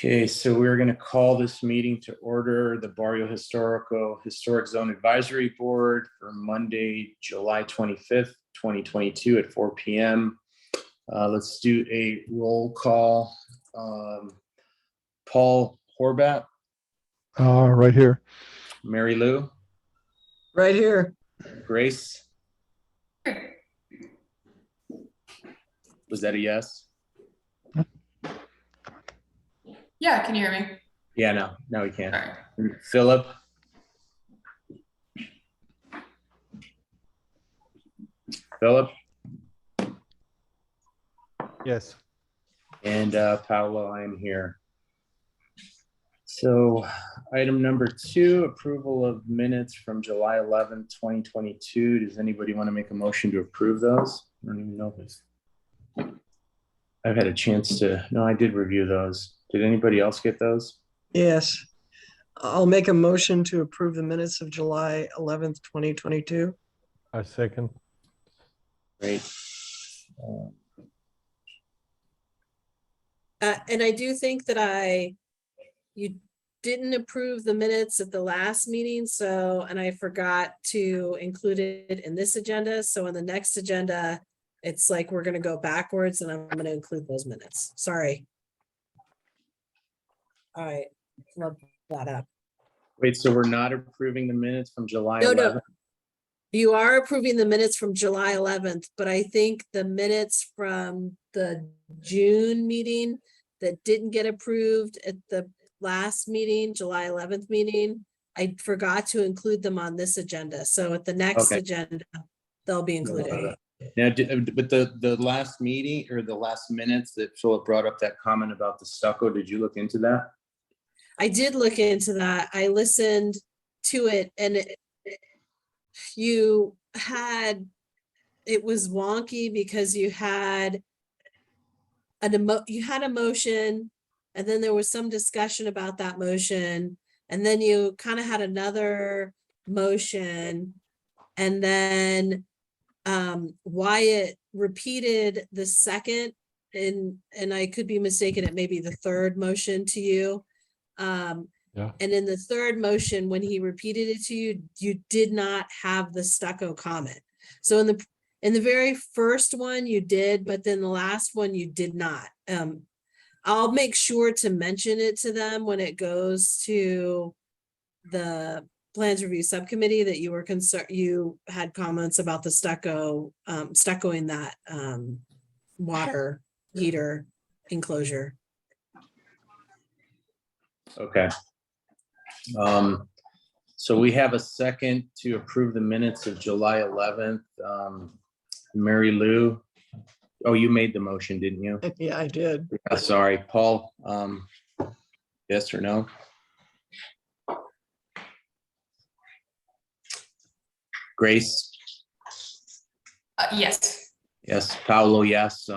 Okay, so we're going to call this meeting to order, the Barrio Historico Historic Zone Advisory Board for Monday, July 25th, 2022 at 4 p.m. Let's do a roll call. Paul Horvat. Right here. Mary Lou. Right here. Grace. Was that a yes? Yeah, can you hear me? Yeah, no, we can't. All right. Philip. Philip. Yes. And Paolo, I am here. So item number 2, approval of minutes from July 11th, 2022. Does anybody want to make a motion to approve those? I don't even know if it's... I've had a chance to... No, I did review those. Did anybody else get those? Yes. I'll make a motion to approve the minutes of July 11th, 2022. I second. Great. And I do think that you didn't approve the minutes at the last meeting, and I forgot to include it in this agenda. So on the next agenda, it's like we're going to go backwards and I'm going to include those minutes. Sorry. All right, look that up. Wait, so we're not approving the minutes from July 11th? No. You are approving the minutes from July 11th, but I think the minutes from the June meeting that didn't get approved at the last meeting, July 11th meeting, I forgot to include them on this agenda. So at the next agenda, they'll be included. Now, but the last meeting or the last minutes that Philip brought up that comment about the stucco, did you look into that? I did look into that. I listened to it, and it was wonky because you had a motion, and then there was some discussion about that motion, and then you kind of had another motion, and then Wyatt repeated the second, and I could be mistaken, it may be the third motion to you. And in the third motion, when he repeated it to you, you did not have the stucco comment. So in the very first one you did, but then the last one you did not. I'll make sure to mention it to them when it goes to the plans review subcommittee that you were concerned, you had comments about the stuccoing that water heater enclosure. Okay. So we have a second to approve the minutes of July 11th. Mary Lou. Oh, you made the motion, didn't you? Yeah, I did. Sorry, Paul. Yes or no? Grace? Yes. Yes. Paolo, yes.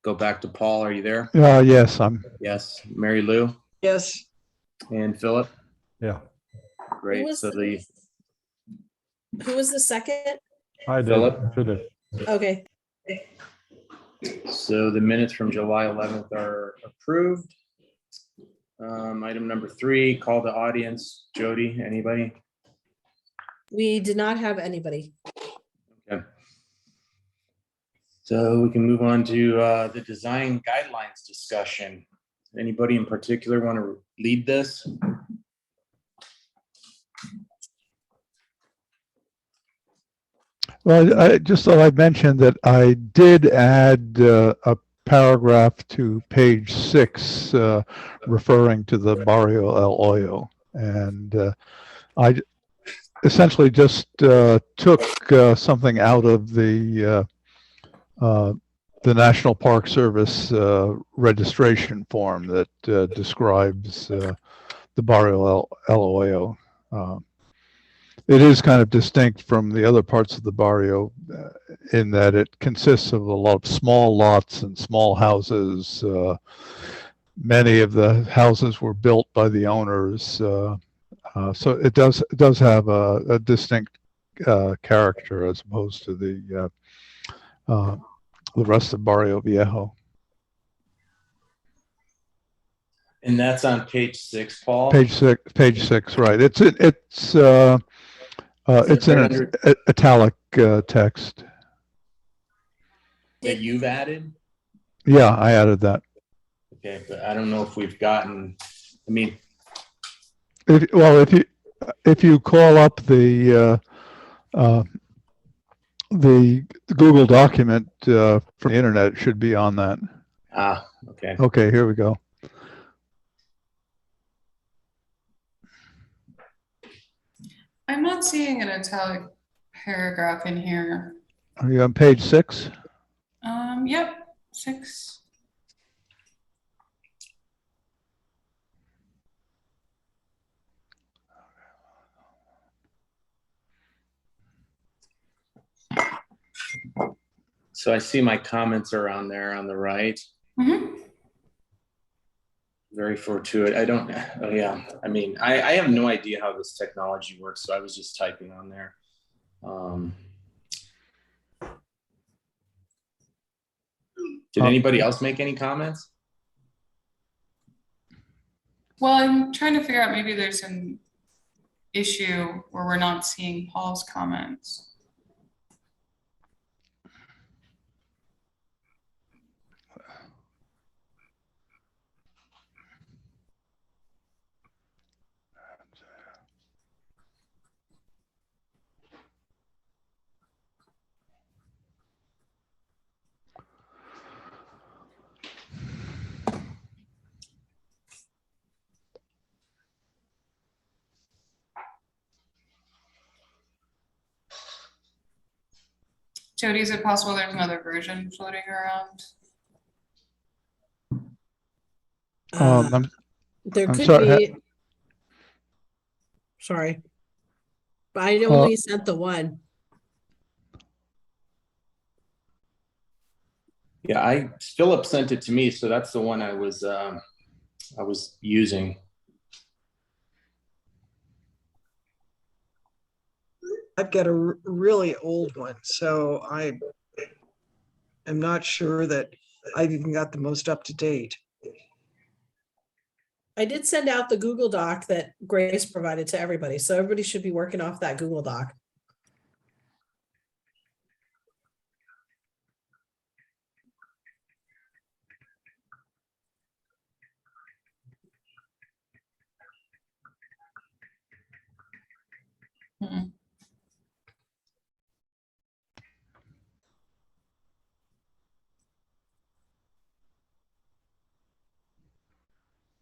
Go back to Paul. Are you there? Yes, I'm. Yes. Mary Lou? Yes. And Philip? Yeah. Great. Who was the second? I did. Philip? Okay. So the minutes from July 11th are approved. Item number 3, call the audience. Jody, anybody? We did not have anybody. Okay. So we can move on to the design guidelines discussion. Anybody in particular want to lead this? Well, I just thought I'd mention that I did add a paragraph to page 6 referring to the Barrio El Hoyo. And I essentially just took something out of the National Park Service registration form that describes the Barrio El Hoyo. It is kind of distinct from the other parts of the barrio in that it consists of a lot of small lots and small houses. Many of the houses were built by the owners, so it does have a distinct character as opposed to the rest of Barrio Viejo. And that's on page 6, Paul. Page six, right. It's in right under- italic text. That you've added? Yeah, I added that. Okay, but I don't know if we've gotten, I mean, If you call up the Google document from the internet, it should be on that. okay. Okay, here we go. I'm not seeing an italic paragraph in here. Are you on page 6? Yep, 6. So I see my comments are on there on the right. Mm-hmm. Very fortuitous. I don't, oh yeah. I mean, I have no idea how this technology works, so I was just typing on there. Did anybody else make any comments? Well, I'm trying to figure out, maybe there's an issue where we're not seeing Paul's comments. Jody, is it possible there's another version floating around? There I'm could sorry, be. Sorry. But I only sent the one. Yeah, Philip sent it to me, so that's the one I was using. I've got a really old one, so I am not sure that I've even got the most up to date. I did send out the Google Doc that Grace provided to everybody, so everybody should be working off that Google Doc. Hmm.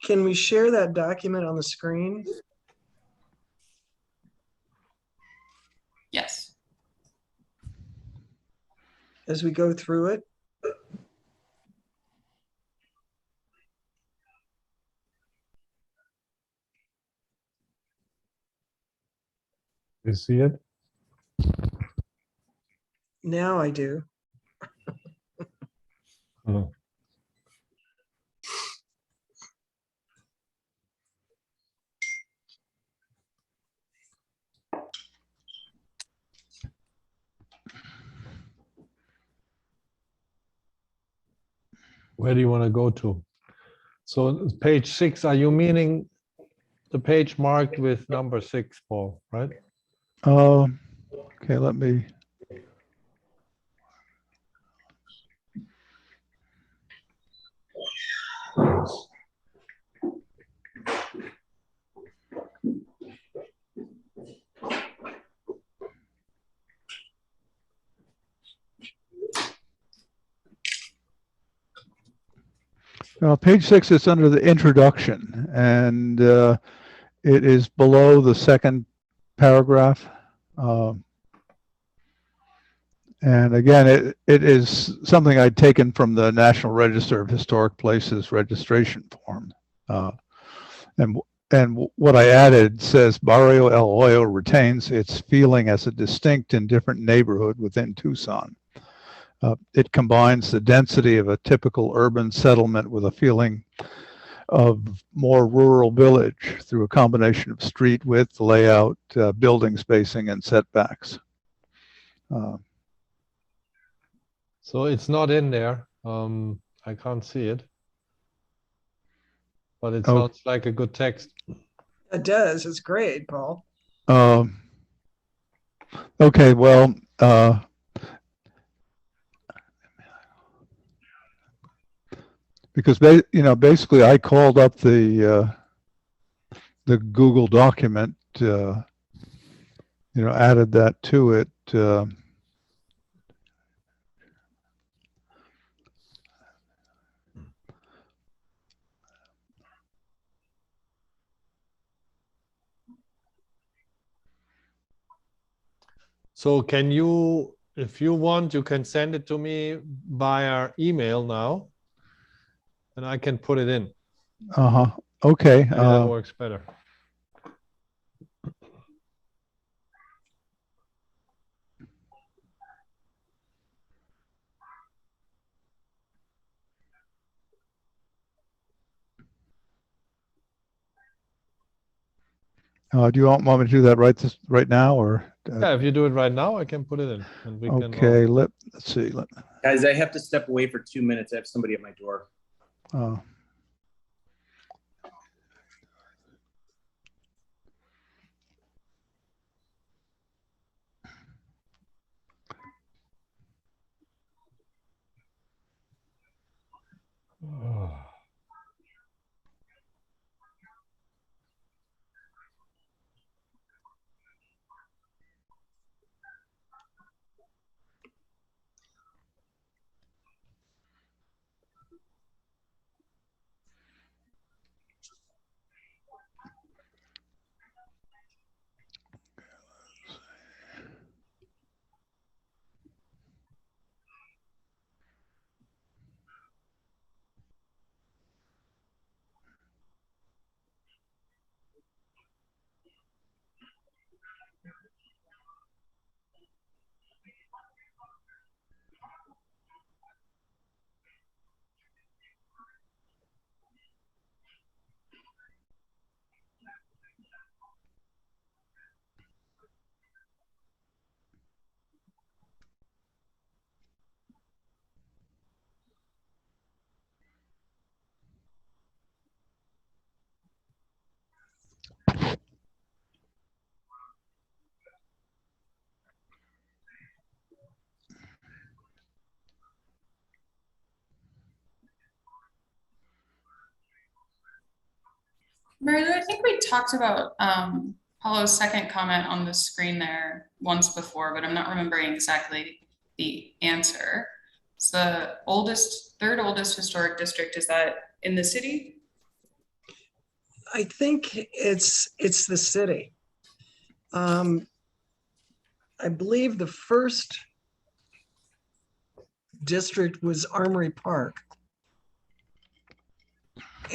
Can we share that document on the screen? Yes. As we go through it? You see it? Now I do. Oh. Where do you want to go to? So page 6, are you meaning the page marked with number 6, Paul, right? Okay, let me. Page 6 is under the introduction, and it is below the second paragraph. And again, it is something I'd taken from the National Register of Historic Places registration form. And what I added says Barrio El Hoyo retains its feeling as a distinct and different neighborhood within Tucson. It combines the density of a typical urban settlement with a feeling of more rural village through a combination of street width, layout, building spacing, and setbacks. So it's not in there. I can't see it. but it Oh. sounds like a good text. It does. It's great, Paul. Um, okay, well, because basically I called up the Google document, added that to it. So can you, if you want, you can send it to me via email now, and I can put it in. Uh-huh. Okay. Maybe that works better. Do you want me to do that right now, or? Yeah, if you do it right now, I can put it in, and we can. Okay. Let's see. Guys, I have to step away for 2 minutes. I have somebody at my door. Uh, Mary Lou, I think we talked about Paulo's second comment on the screen there once before, but I'm not remembering exactly the answer. It's the third oldest historic district. Is that in the city? I think it's the city. I believe the first district was Armory Park.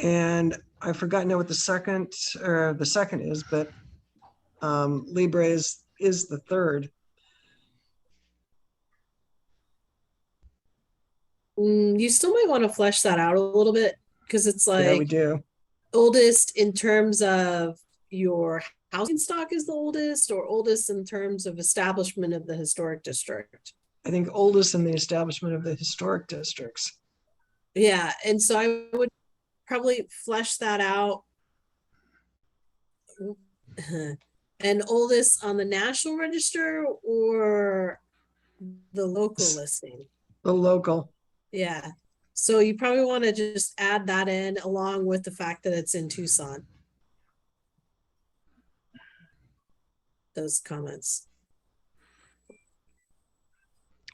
And I forgot now what the second is, but Libre is the third. You still might want to flesh that out a little bit, because it's Yeah, we like do. oldest in terms of your housing stock is the oldest, or oldest in terms of establishment of the historic district. I think oldest in the establishment of the historic districts. Yeah, and so I would probably flesh that out. And oldest on the national register or the local listing? The local. Yeah. So you probably want to just add that in along with the fact that it's in Tucson. Those comments.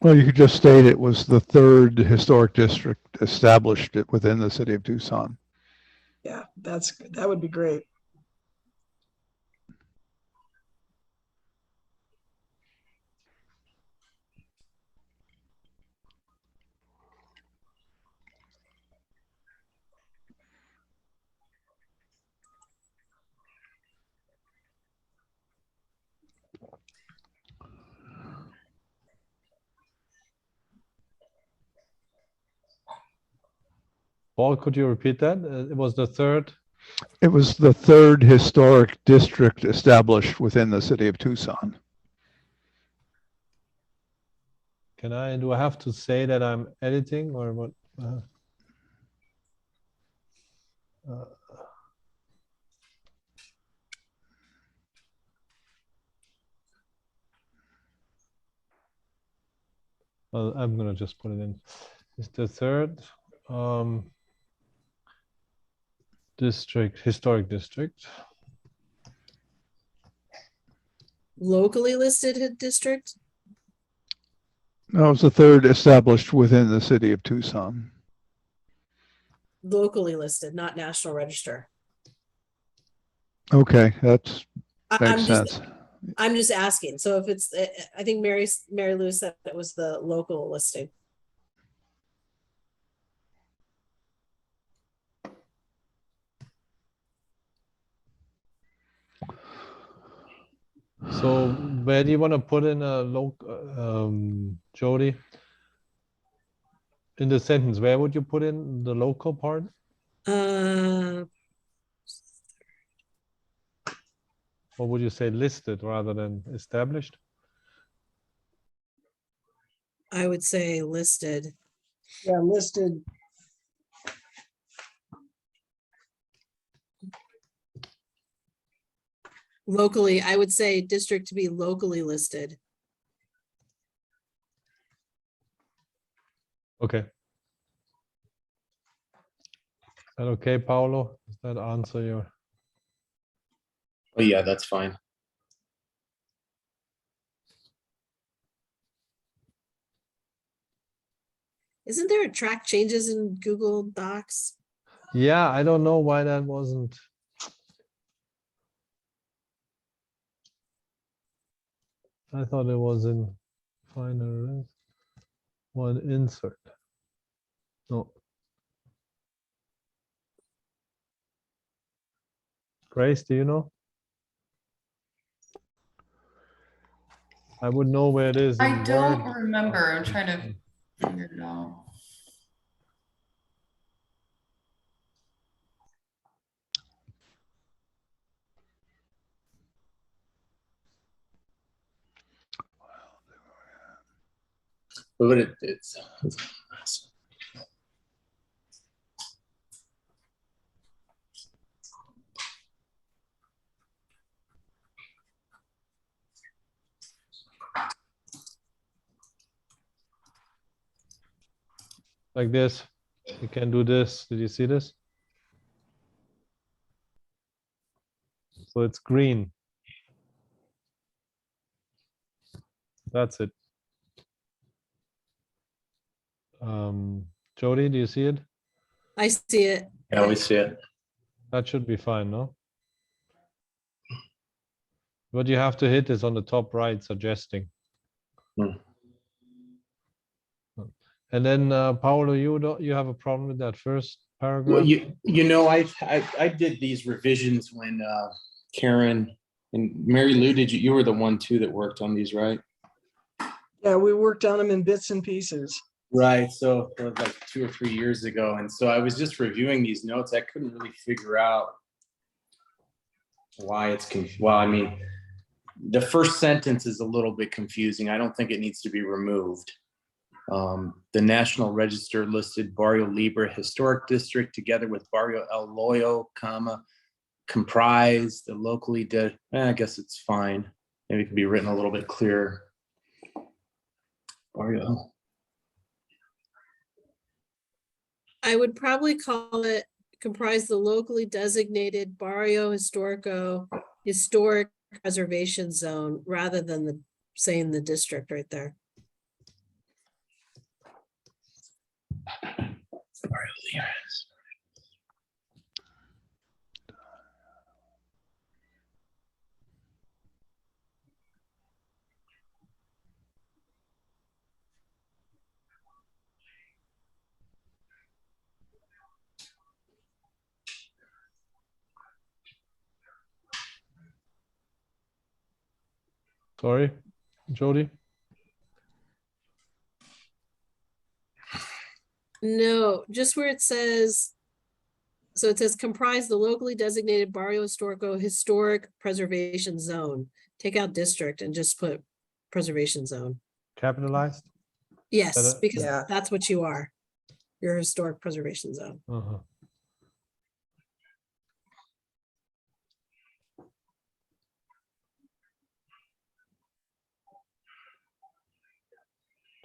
well, you could just state it was the third historic district established within the city of Tucson. Yeah, that would be great. Paul, could you repeat that? It was the third. It was the third historic district established within the city of Tucson. Do I have to say that I'm editing or what? Well, I'm gonna just put it in. It's the third district, historic district. Locally listed district? No, it's the third established within the city of Tucson. Locally listed, not National Register. Okay, that's I'm makes just, sense. I'm just asking. So if it's, I think Mary Lou said it was the local listing. So where do you want to put in a Jody? In the sentence, where would you put in the local part? Uh, Or would you say listed rather than established? I would say listed. Yeah, listed. Locally, I would say district to be locally listed. Okay. Is that okay, Paolo? Does that answer your? Oh, yeah, that's fine. Isn't there a track changes in Google Docs? Yeah, I don't know why that wasn't. I thought it was in final one insert. No. Grace, do you know? I would know where it is. I in don't Word. remember. I'm trying to figure it out. But it's Like this. You can do this. Did you see this? So it's green. That's it. Jody, do you see it? I see it. yeah, we see it. That should be fine, no? What you have to hit is on the top right, suggesting. Hmm. And then Paolo, you have a problem with that first paragraph? Well, you know, I did these revisions when Karen and Mary Lou, you were the one too that worked on these, right? Yeah, we worked on them in bits and pieces. Right. So it was like 2 or 3 years ago. And so I was just reviewing these notes. I couldn't really figure out why it's well, I mean, the first sentence is a little bit confusing. I don't think it needs to be removed. The National Register listed Barrio Libre Historic District together with Barrio El Loyo, comprised the locally I guess it's fine. Maybe it could be written a little bit clearer. Barrio. I would probably call it comprise the locally designated Barrio Historico Historic Preservation Zone rather than saying the district right there. Barrio Libre. Sorry, Jody? No, just where it says, so it says comprise the locally designated Barrio Historico Historic Preservation Zone. Take out district and just put preservation zone. Capitalized? Yes, because Yeah. that's what you are. You're a historic preservation zone. Uh-huh.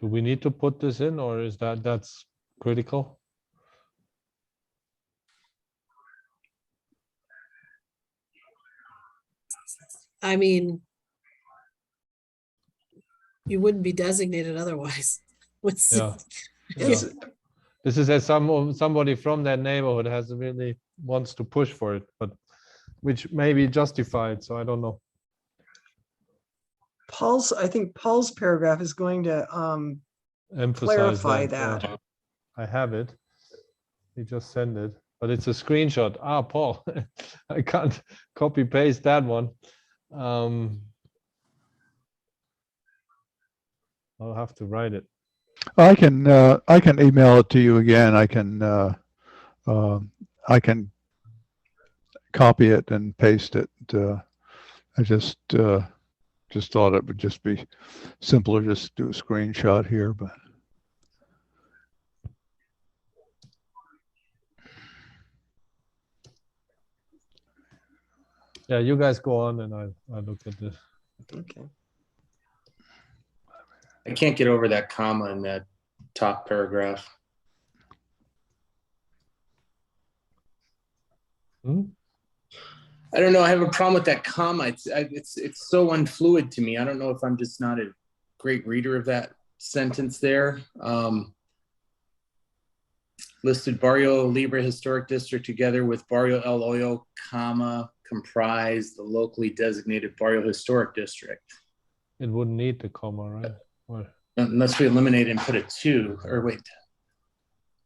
Do we need to put this in, or is that's critical? I mean, you wouldn't be designated otherwise. What's- Yeah. It's, This is as somebody from that neighborhood has really wants to push for it, but which may be justified. So I don't know. I think Paul's paragraph is going to Emphasize clarify yeah. that. I have it. He just sent it, but it's a screenshot. Ah, Paul, I can't copy paste that one. I'll have to write it. I can email it to you again. I can copy it and paste it. I just thought it would just be simpler just to do a screenshot here, but. Yeah, you guys go on, and I look at this. Okay. I can't get over that comma in that top paragraph. Hmm? I don't know. I have a problem with that comma. It's so unfluid to me. I don't know if I'm just not a great reader of that sentence there. Listed Barrio Libre Historic District together with Barrio El Hoyo, comma, comprise the locally designated Barrio Historic District. It wouldn't need the comma, right? Or, Unless we eliminate and put a two, or wait,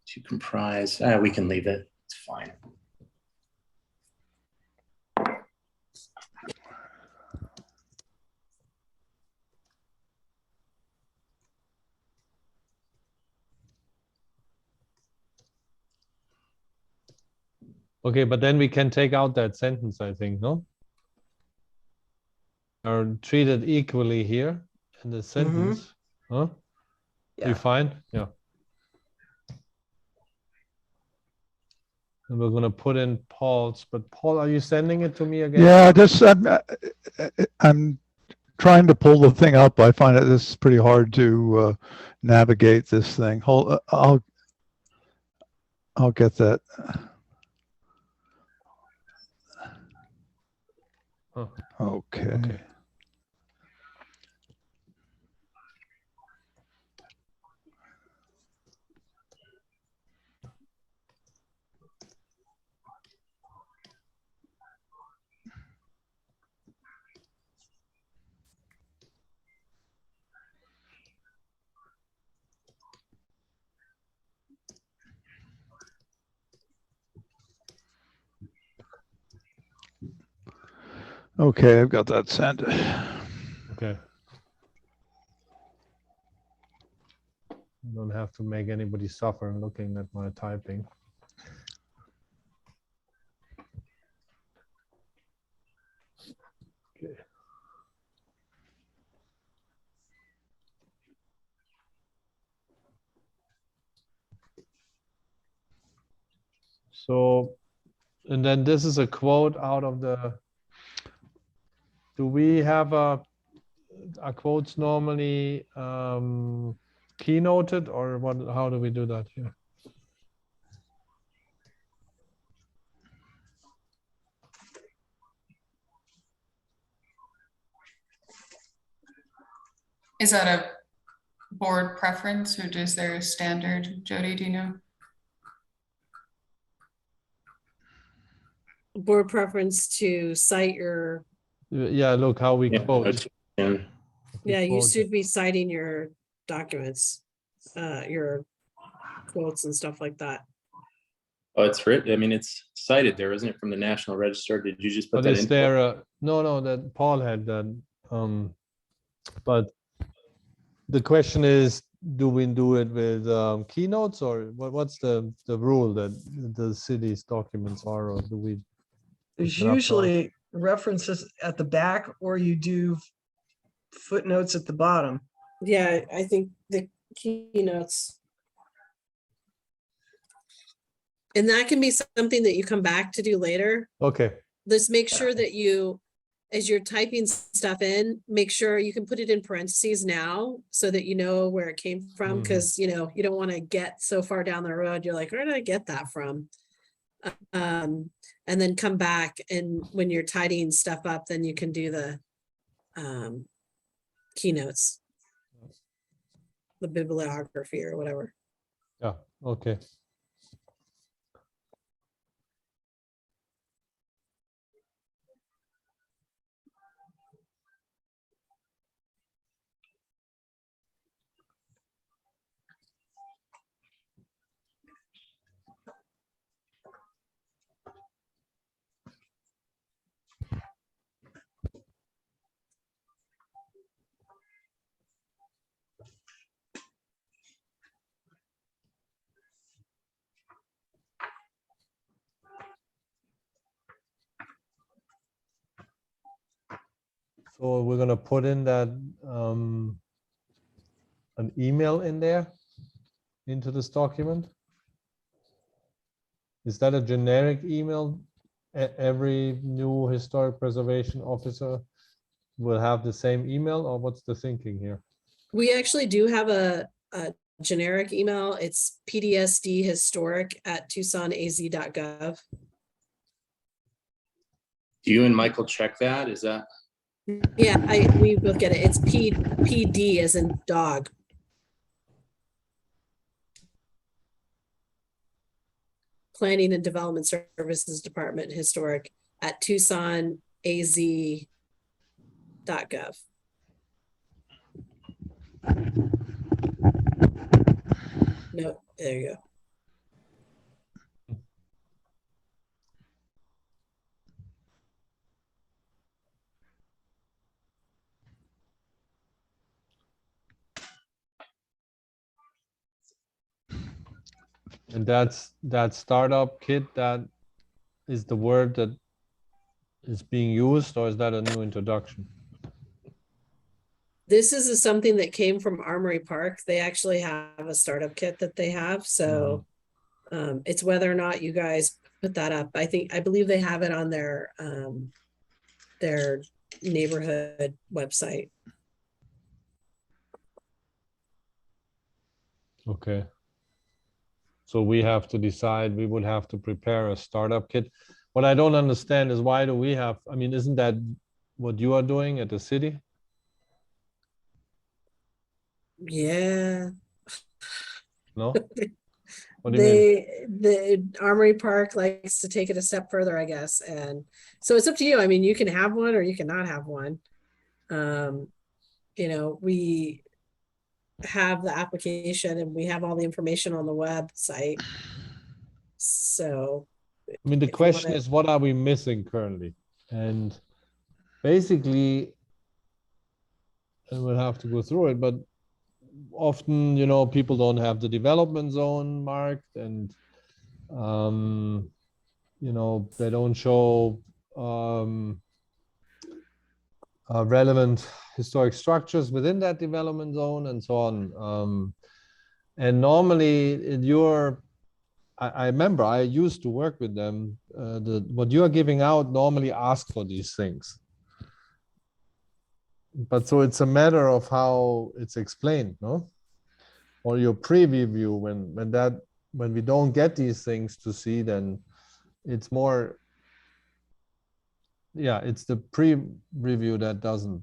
to comprise. We can leave it. It's fine. okay, but then we can take out that sentence, I think, no? Are treated equally here in the sentence. Huh? Yeah. You fine? Yeah. And we're gonna put in Paul's, but Paul, are you sending it to me again? Yeah, I'm trying to pull the thing up. I find it this is pretty hard to navigate this thing. Hold, I'll get that. Huh. Okay. Okay. Okay, I've got that sent. Okay. I don't have to make anybody suffer looking at my typing. Okay. So, and then this is a quote out of the, do we have are quotes normally keynoted, or what, how do we do that here? Is that a board preference, or is there a standard? Jody, do you know? Board preference to cite your, Yeah, look how we Yeah, quote. and yeah, you Quote. should be citing your documents, your quotes and stuff like that. oh, it's written. I mean, it's cited there, isn't it, from the National Register? Did you just put But that is in? there a, no, that Paul had that, but the question is, do we do it with keynotes, or what's the rule that the city's documents are, or do we? There's Look it up, usually references at the back, or you do footnotes at the bottom. Yeah, I think the keynotes. And that can be something that you come back to do later. Okay, Let's make sure that you as you're typing stuff in, make sure you can put it in parentheses now so that you know where it came from. Mhm. Because, you know, you don't want to get so far down the road. You're like, where did I get that from? And then come back, and when you're tidying stuff up, then you can do the keynotes, the bibliography or whatever. Yeah, okay. So we're gonna put in that an email in there into this document. Is that a generic email? Every new historic preservation officer will have the same email, or what's the thinking here? We actually do have a generic email. It's pdsdhistoric@tucsonaz.gov. Do you and Michael check that? Is that? Yeah, we both get it. It's PD as in dog. Planning and Development Services Department Historic at tucsonaz.gov. No, there you go. And that's that startup kit, that is the word that is being used, or is that a new introduction? This is something that came from Armory Park. They actually have a startup kit that they have. So it's whether or not you guys put that up. I believe they have it on their neighborhood website. Okay. So we have to decide, we would have to prepare a startup kit. What I don't understand is, why do we have, I mean, isn't that what you are doing at the city? Yeah. No? What do you mean? The Armory Park likes to take it a step further, I guess. And so it's up to you. I mean, you can have one or you cannot have one. You know, we have the application and we have all the information on the website. So I mean, the if you question wanna- is, what are we missing currently? And basically, and we'll have to go through it, but often, you know, people don't have the development zone marked, and you know, they don't show relevant historic structures within that development zone, and so on. And normally in your, I remember I used to work with them, what you are giving out normally ask for these things. But so it's a matter of how it's explained, no? Or your preview, when we don't get these things to see, then it's more, yeah, it's the pre-review that doesn't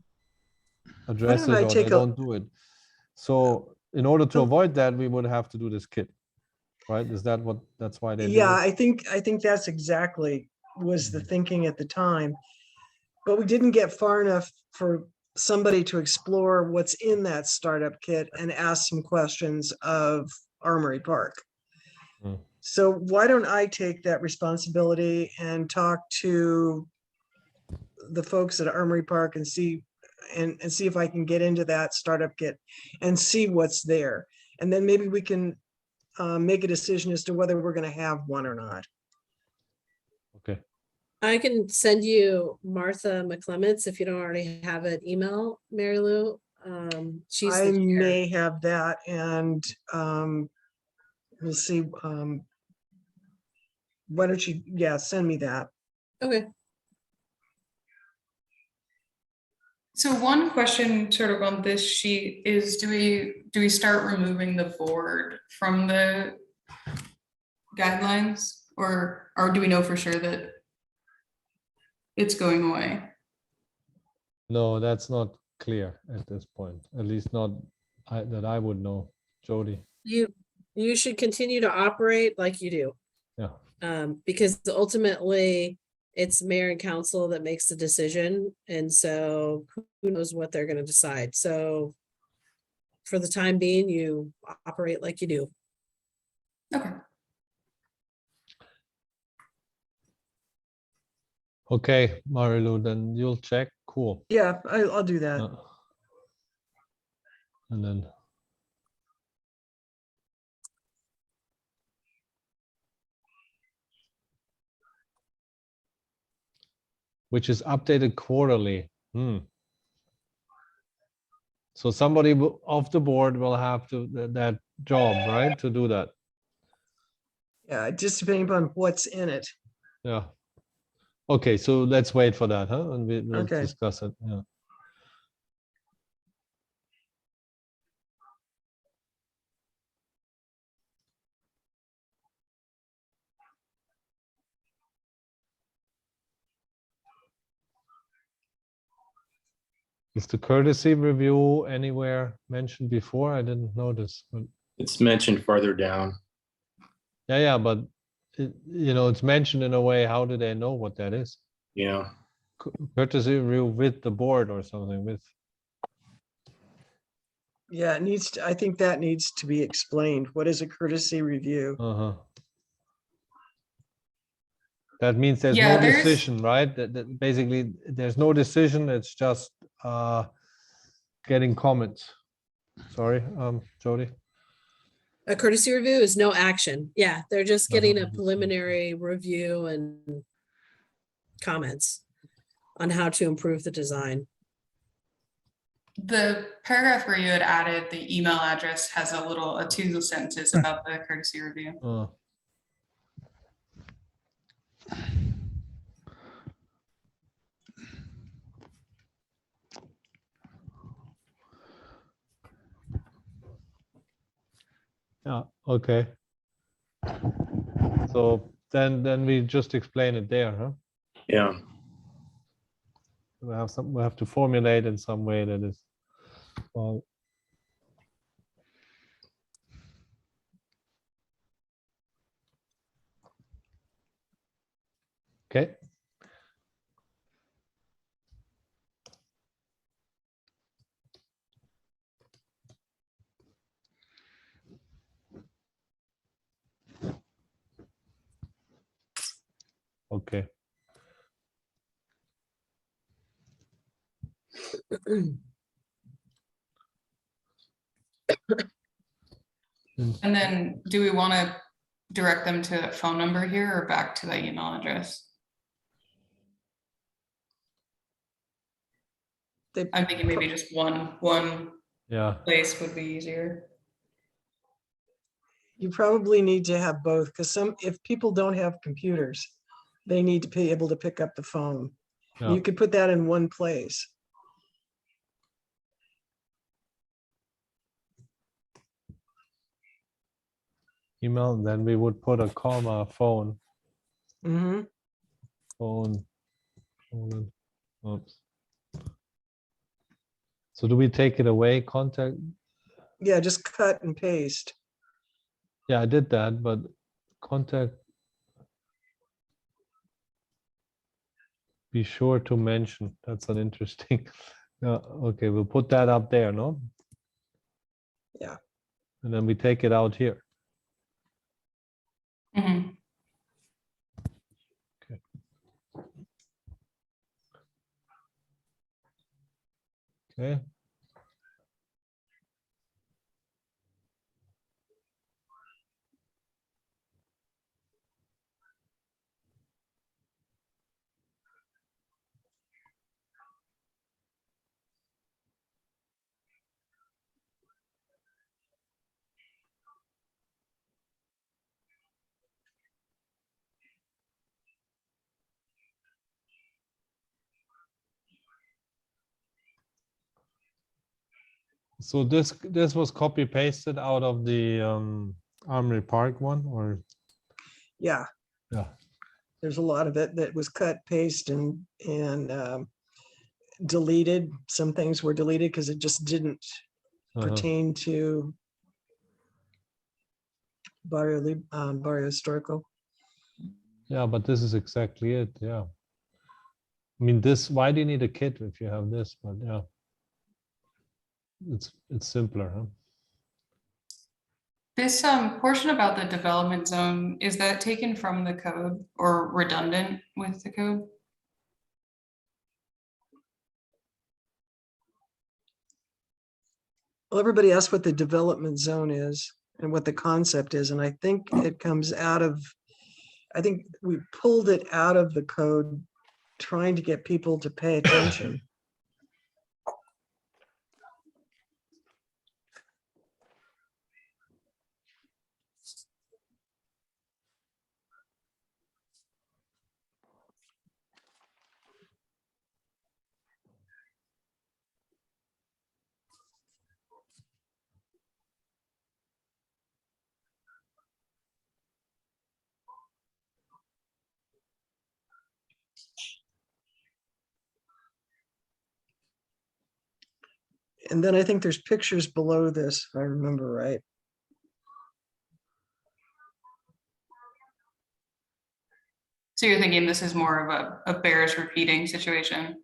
address don't it, I or take they a- don't do it. So in order to So- avoid that, we would have to do this kit, right? Is that what, that's why they do Yeah, it? I think that's exactly was the Mhm. thinking at the time. But we didn't get far enough for somebody to explore what's in that startup kit and ask some questions of Armory Park. Mm. So why don't I take that responsibility and talk to the folks at Armory Park and see if I can get into that startup kit and see what's there. And then maybe we can make a decision as to whether we're going to have one or not. Okay. I can send you Martha McClements if you don't already have an email, Mary Lou. She's I the chair. may have that, and we'll see. Why don't you, yeah, send me that. Okay. So one question sort of on this sheet is, do we start removing the board from the guidelines, or do we know for sure that it's going away? No, that's not clear at this point, at least not that I would know. Jody, You should continue to operate like you do. yeah, Because ultimately it's mayor and council that makes the decision. And so who knows what they're gonna decide. So for the time being, you operate like you do. Okay. okay, Marilu, then you'll check, cool. Yeah, I'll do that. And then which is updated quarterly. So somebody off the board will have to that job, right, to do that. Yeah, just depending upon what's in it. Yeah. Okay, so let's wait for that, huh? And we'll Okay. discuss it. Yeah. Is the courtesy review anywhere mentioned before? I didn't notice. But It's mentioned farther down. yeah, but it's mentioned in a way. How do they know what that is? Yeah. Courtesy review with the board or something with. Yeah, I think that needs to be explained. What is a courtesy review? Uh-huh. That means there's Yeah, no there's- decision, right? That basically there's no decision. It's just getting comments. Sorry, Jody. A courtesy review is no action. Yeah, they're just getting a Uh-huh. preliminary review and comments on how to improve the design. The paragraph where you had added the email address has two sentences about the courtesy review. Yeah. Okay. So then we just explain it there, huh? Yeah. We have to formulate in some way that is well. Okay. Okay. And then do we want to direct them to a phone number here or back to the email address? I'm thinking maybe just one Yeah. place would be easier. You probably need to have both, because if people don't have computers, they need to be able to pick up the phone. Yeah. You could put that in one place. Email. Then we would put a comma phone. Hmm. Phone. Oops. So do we take it away? Contact. Yeah, just cut and paste. Yeah, I did that, but contact. Be sure to mention. That's an interesting. Yeah, okay, we'll put that up there, no? Yeah. And then we take it out here. Mhm. Okay. So this was copy pasted out of the Armory Park one, or Yeah, yeah. there's a lot of it that was cut, paste, and deleted. Some things were deleted because it just didn't pertain to Barrio Historico. Yeah, but this is exactly it. Yeah. I mean, this. Why do you need a kit if you have this? But yeah, it's simpler, huh? This portion about the development zone, is that taken from the code or redundant with the code? Well, everybody asked what the development zone is and what the concept is, and I think it comes out of, I think we pulled it out of the code, trying to get people to pay attention. And then I think there's pictures below this, if I remember right. So you're thinking this is more of a bears repeating situation?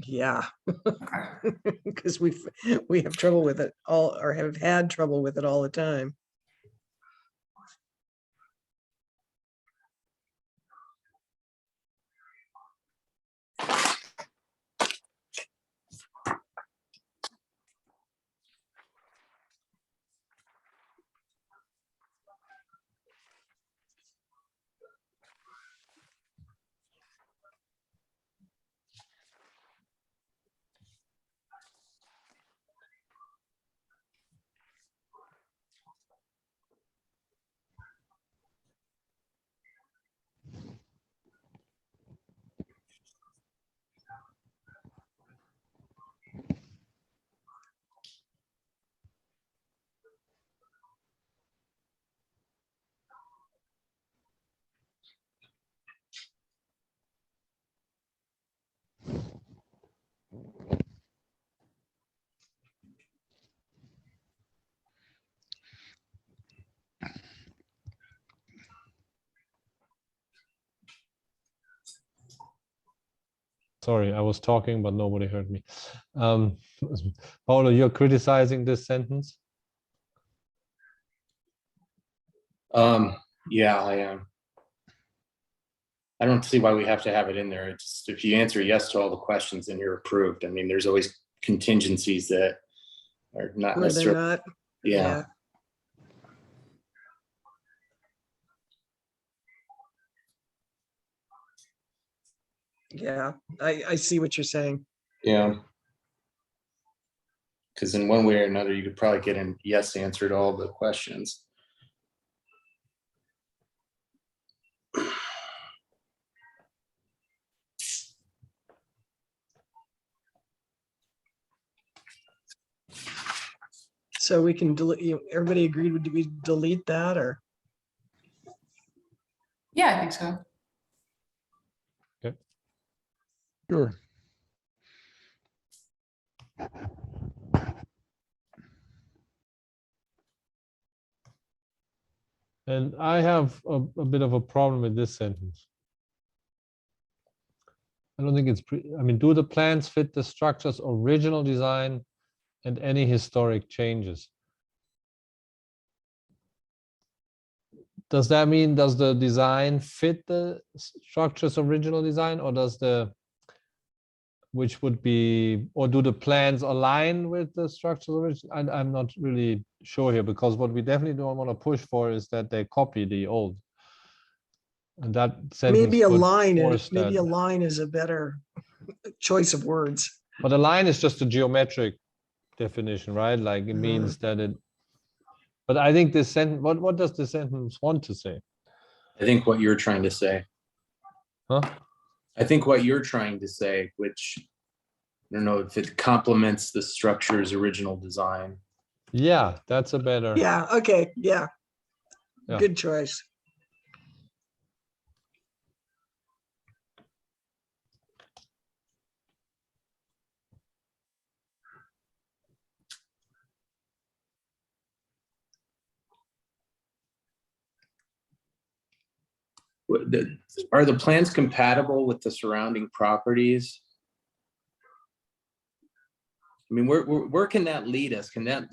Yeah, Okay. because we have trouble with it all, or have had trouble with it all the time. Sorry, I was talking, but nobody heard me. Paulo, you're criticizing this sentence? Yeah, I am. I don't see why we have to have it in there. It's if you answer yes to all the questions, then you're approved. I mean, there's always contingencies that are not Were they necessarily. not? Yeah. Yeah, I see what you're saying. Yeah. Because in one way or another, you could probably get a yes answer to all the questions. So we can delete, everybody agreed, would we delete that, or? Yeah, I think so. Sure. And I have a bit of a problem with this sentence. I don't think it's I mean, do the plans fit the structure's original design and any historic changes? Does that mean, does the design fit the structure's original design, or does the, which would be, or do the plans align with the structure's original? I'm not really sure here, because what we definitely don't want to push for is that they copy the old. And that sentence Maybe a would line, force maybe a that. line is a better choice of words. But a line is just a geometric definition, right? Like it means that it, but I think this sentence, what does the sentence want to say? I think what you're trying to say. Huh? I think what you're trying to say, which don't know if it complements the structure's original design. Yeah, that's a better. Yeah, okay, yeah. Yeah. Good choice. Are the plans compatible with the surrounding properties? I mean, where can that lead us? Can that?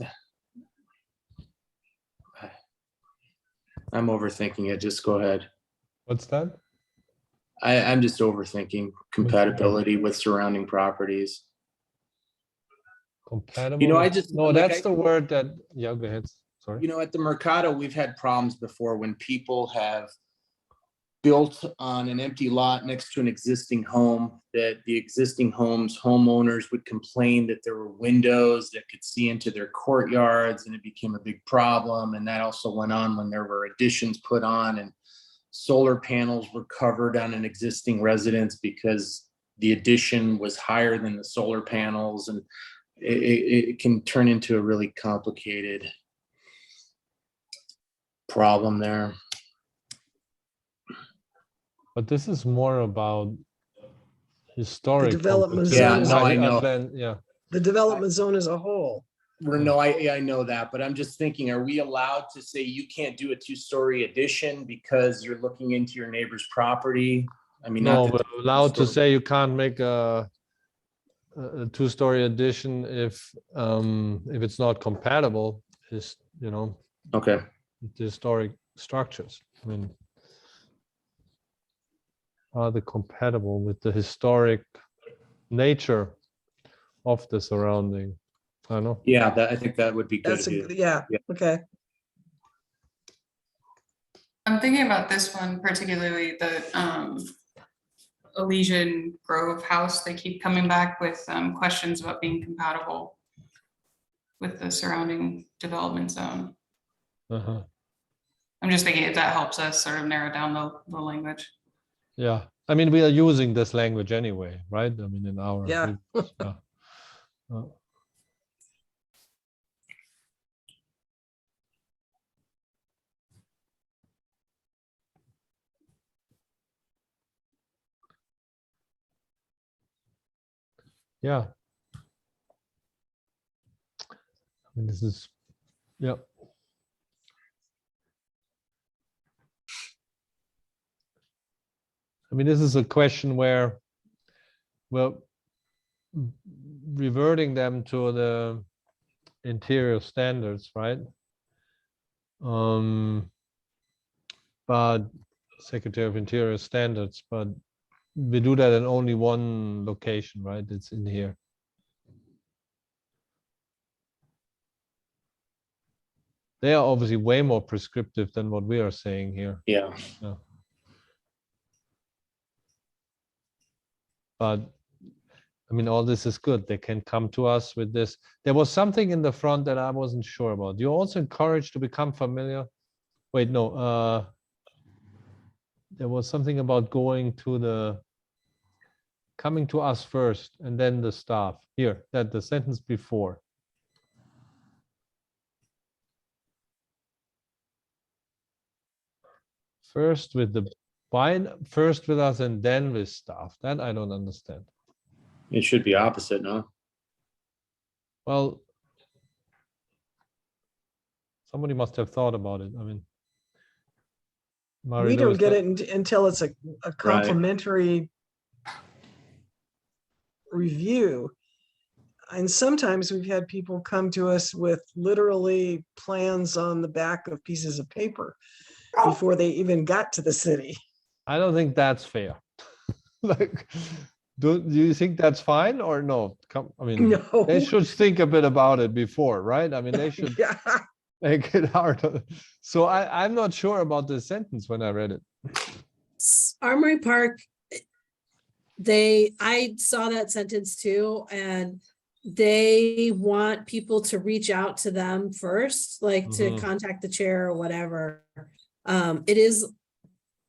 I'm overthinking it. Just go ahead. What's that? I'm just overthinking compatibility with surrounding properties. Compatible. You know, I with- just no, like that's the word that. Yeah, go ahead. Sorry. You know, at the Mercado, we've had problems before when people have built on an empty lot next to an existing home, that the existing home's homeowners would complain that there were windows that could see into their courtyards, and it became a big problem. And that also went on when there were additions put on and solar panels were covered on an existing residence because the addition was higher than the solar panels, and it can turn into a really complicated problem there. But this is more about historic. development Yeah, zone no, I know. Yeah. The development zone as a whole. No, I know that, but I'm just thinking, are we allowed to say you can't do a 2-story addition because you're looking into your neighbor's property? I mean, No, not we're that allowed to say you can't make a 2-story addition if it's not compatible. Is okay. with the historic structures. I mean, are they compatible with the historic nature of the surrounding? I don't know. Yeah, I think that would be good. That's yeah, okay. I'm thinking about this one, particularly the Elysian Grove house. They keep coming back with questions about being compatible with the surrounding development zone. Uh-huh. I'm just thinking if that helps us sort of narrow down the language. Yeah, I mean, we are using this language anyway, right? I mean, in our Yeah. yeah. Yeah. I mean, this is, yeah. I mean, this is a question where, well, reverting them to the interior standards, right? But Secretary of Interior standards, but we do that in only one location, right? It's in here. They are obviously way more prescriptive than what we are saying here. Yeah. But I mean, all this is good. They can come to us with this. There was something in the front that I wasn't sure about. You're also encouraged to become familiar. Wait, no. There was something about coming to us first and then the staff. Here, that the sentence before. First with us and then with staff. That I don't understand. It should be opposite, no? Well, somebody must have thought about it. I mean, We don't get it until it's a complimentary review. And sometimes we've had people come to us with literally plans on the back of pieces of paper before they even got to the city. I don't think that's fair. Like, do you think that's fine or no? I mean, No. they should think a bit about it before, right? I mean, they should Yeah. make it hard. So I'm not sure about this sentence when I read it. Armory Park, I saw that sentence too, and they want people to reach out to them first, like to contact the chair or whatever. It is,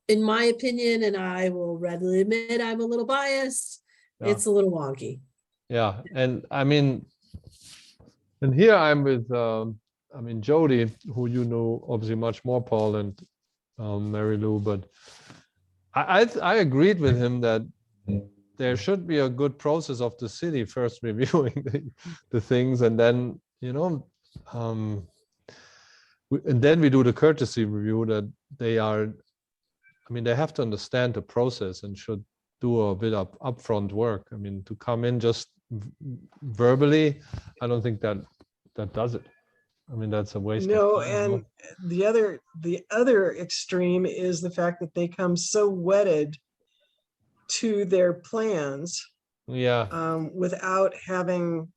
in my opinion, and I will readily admit I'm a little biased, Yeah. it's a little wonky. Yeah, and and here I'm with, Jody, who you know obviously much more, Paul, and Mary Lou, but I agreed with him that there should be a good process of the city first reviewing the things, and then, and then we do the courtesy review that they are, they have to understand the process and should do a bit of upfront work. To come in just verbally, I don't think that does it. That's a waste No, of time. and the other extreme is the fact that they come so wedded to their plans Yeah, without having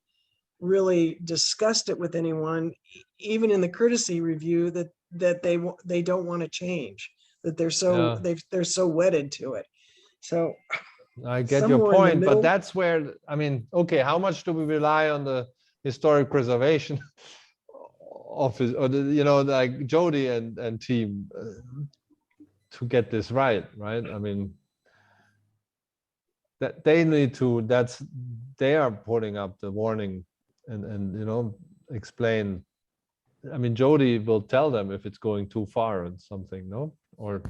really discussed it with anyone, even in the courtesy review, that they don't want to change, that they're so wedded to it. So I get your somewhere in the point, but middle. that's where, okay, how much do we rely on the historic preservation office, or like Jody and team, to get this right? That they need to, they are putting up the warning and explain. Jody will tell them if it's going too far and something, no? Or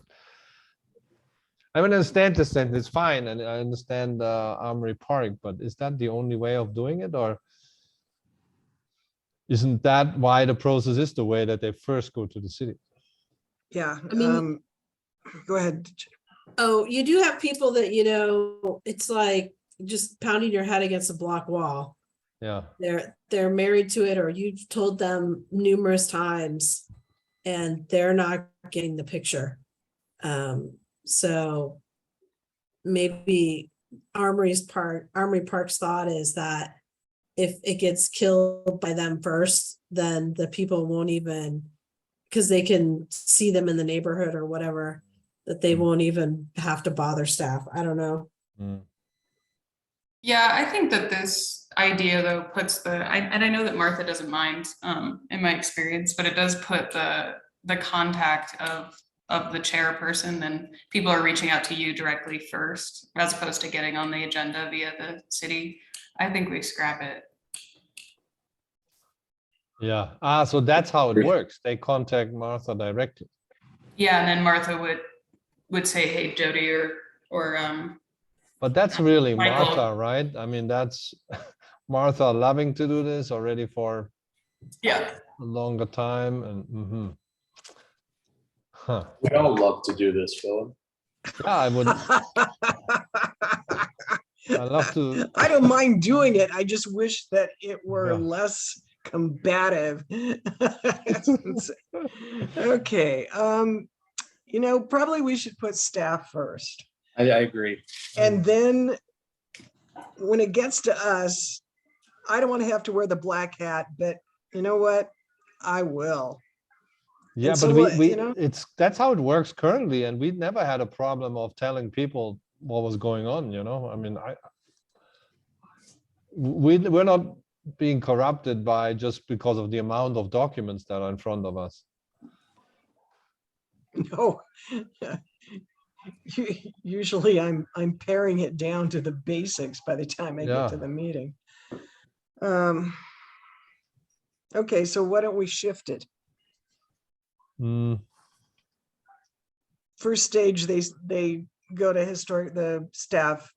I understand the sentence, it's fine, and I understand Armory Park, but is that the only way of doing it, or isn't that why the process is the way that they first go to the city? Yeah. I mean- Go ahead. Oh, you do have people that, it's like just pounding your head against a block wall. Yeah, They're married to it, or you've told them numerous times and they're not getting the picture. So maybe Armory Park's thought is that if it gets killed by them first, then the people won't even, because they can see them in the neighborhood or whatever, that they won't even have to bother staff. I don't know. Yeah, I think that this idea though puts and I know that Martha doesn't mind, in my experience, but it does put the contact of the chairperson, and people are reaching out to you directly first, as opposed to getting on the agenda via the city. I think we scrap it. yeah. So that's how it works. They contact Martha directly. Yeah, and then Martha would say, hey, Jody, or But that's really Michael. Martha, right? That's Martha loving to do this already for yeah. a longer time, and huh. We'd all love to do this, Philip. Yeah, I would. I love to. I don't mind doing it. I just wish that it were Yeah. less combative. Okay. Probably we should put staff first. I agree. And then when it gets to us, I don't want to have to wear the black hat, but you know what? I will. Yeah, And but so, that's how it works currently, and we never had a problem of telling people what was going on. We're not being corrupted by just because of the amount of documents that are in front of us. No. Usually I'm paring it down to the basics by the time I get to the meeting. Okay, so why don't we shift it? First stage, they go to the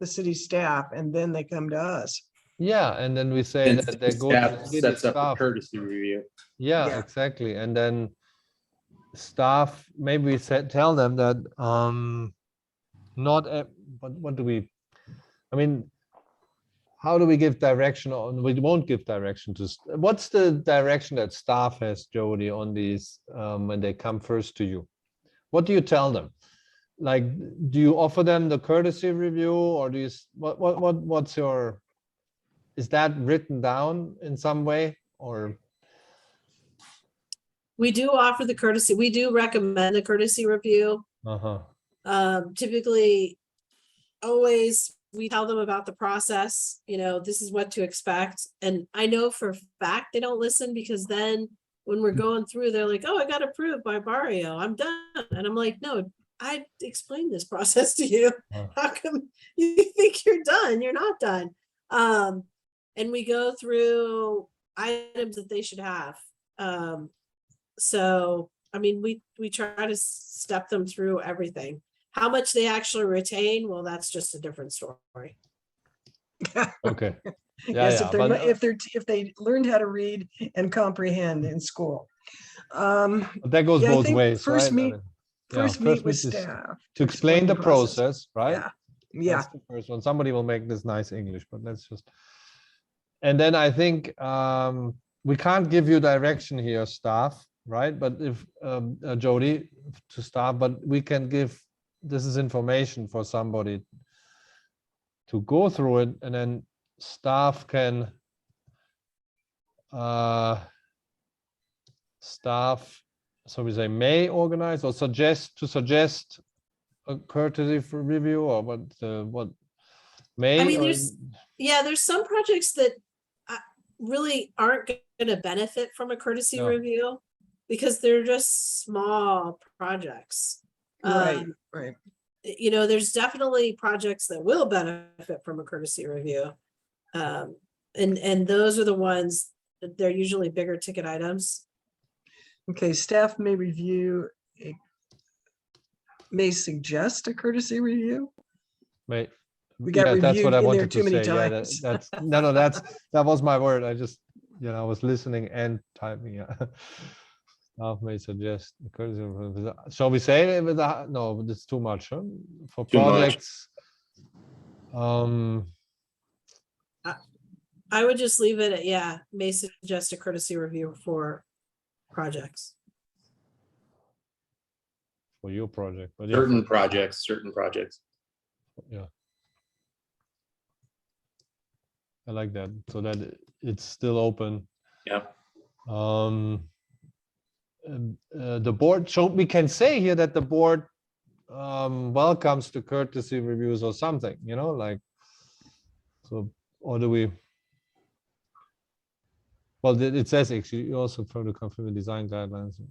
city staff, and then they come to us. Yeah, and then we say And that they go to staff the city sets up a staff. courtesy review. Yeah, exactly. And then staff, maybe we tell them that what do we, how do we give direction on, we won't give direction to, what's the direction that staff has, Jody, on these when they come first to you? What do you tell them? Like, do you offer them the courtesy review, or do you, what's your, is that written down in some way, or? We do offer the courtesy. We do recommend the courtesy review. Typically, always we tell them about the process, this is what to expect. And I know for a fact they don't listen, because then when we're going through, they're like, oh, I got approved by Barrio, I'm done. And I'm like, no, I explained this process to you. How come you think you're done? You're not done. and we go through items that they should have. So, I mean, we try to step them through everything. How much they actually retain, well, that's just a different story. Okay. Yes, yeah, if they're but, not, if they learned how to read and comprehend in school. But that goes Yeah, I both think ways, first right? I meet- mean, First meet with is staff. to explain the process, right? Yeah, yeah. That's the first one. Somebody will make this nice English, but let's just. And then I think we can't give you direction here, staff, right? But if Jody to staff, but we can give, this is information for somebody to go through it, and then staff can staff, so we say may organize or suggest a courtesy for review, or what may, I mean, or there's some projects that really aren't going to benefit from a courtesy No. review because they're just small projects. Right, right. You know, there's definitely projects that will benefit from a courtesy review. And those are the ones that they're usually bigger ticket items. Okay, staff may review, may suggest a courtesy review. may. We got Yeah, that's what I reviewed in there wanted too to many say. Yeah, times. that's that was my word. I just, I was listening and typing. Yeah. Staff may suggest a courtesy review. Shall we say it with a, no, but it's too much, huh? For Too much. projects. I would just leave it at, may suggest a courtesy review for projects. For your project, but yeah, Certain projects. yeah. I like that, so that it's still open. Yeah. The board, so we can say here that the board welcomes the courtesy reviews or something, like, so, or do we? Well, it says actually also from the confirm design guidelines.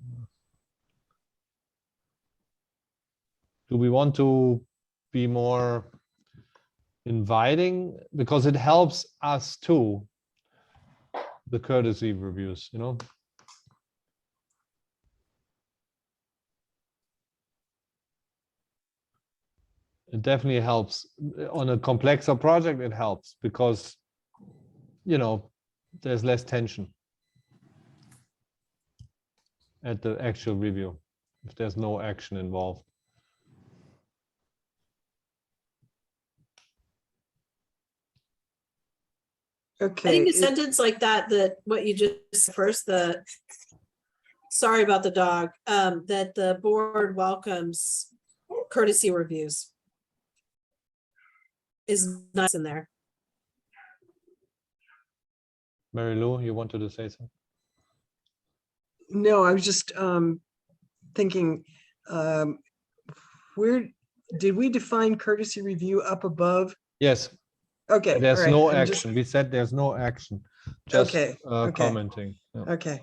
Do we want to be more inviting, because it helps us too, the courtesy reviews, It definitely helps on a complexer project. It helps because there's less tension at the actual review if there's no action involved. I Okay, think a sentence like that what you just said first, sorry about the dog, that the board welcomes courtesy reviews is nice in there. Mary Lou, you wanted to say something? no, I was just thinking, where did we define courtesy review up above? Yes. Okay. There's all right, no I'm just- action. We said there's no action. Just Okay, okay. commenting. Yeah. Okay,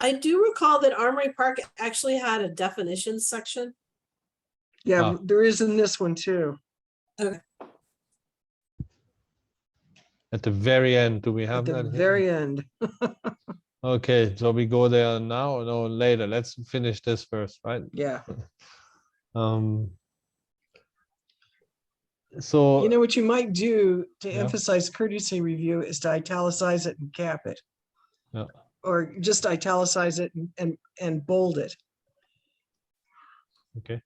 I do recall that Armory Park actually had a definitions section. yeah, Ah. there is in this one too. At the very end, do we At have the that here? very end. Okay, so we go there now or no later? Let's finish this first, right? Yeah. So You know what you might do to Yeah. emphasize courtesy review is to italicize it and cap it. Yeah. Or just italicize it and bold it. okay.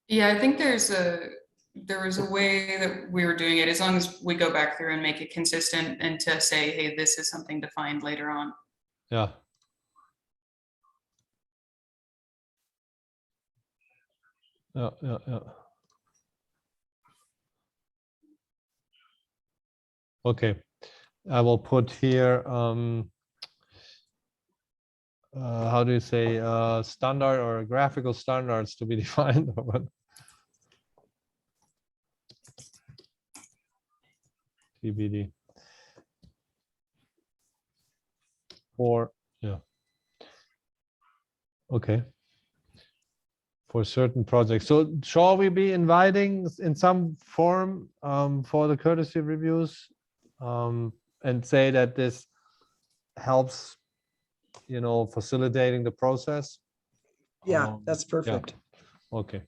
Yeah, I think there was a way that we were doing it, as long as we go back through and make it consistent and to say, hey, this is something defined later on. Yeah. Yeah. Okay, I will put here, how do you say, standard or graphical standards to be defined or what? TBD. Yeah. Okay. for certain projects. So shall we be inviting in some form for the courtesy reviews and say that this helps, facilitating the process? Yeah, that's Yeah. perfect. Okay.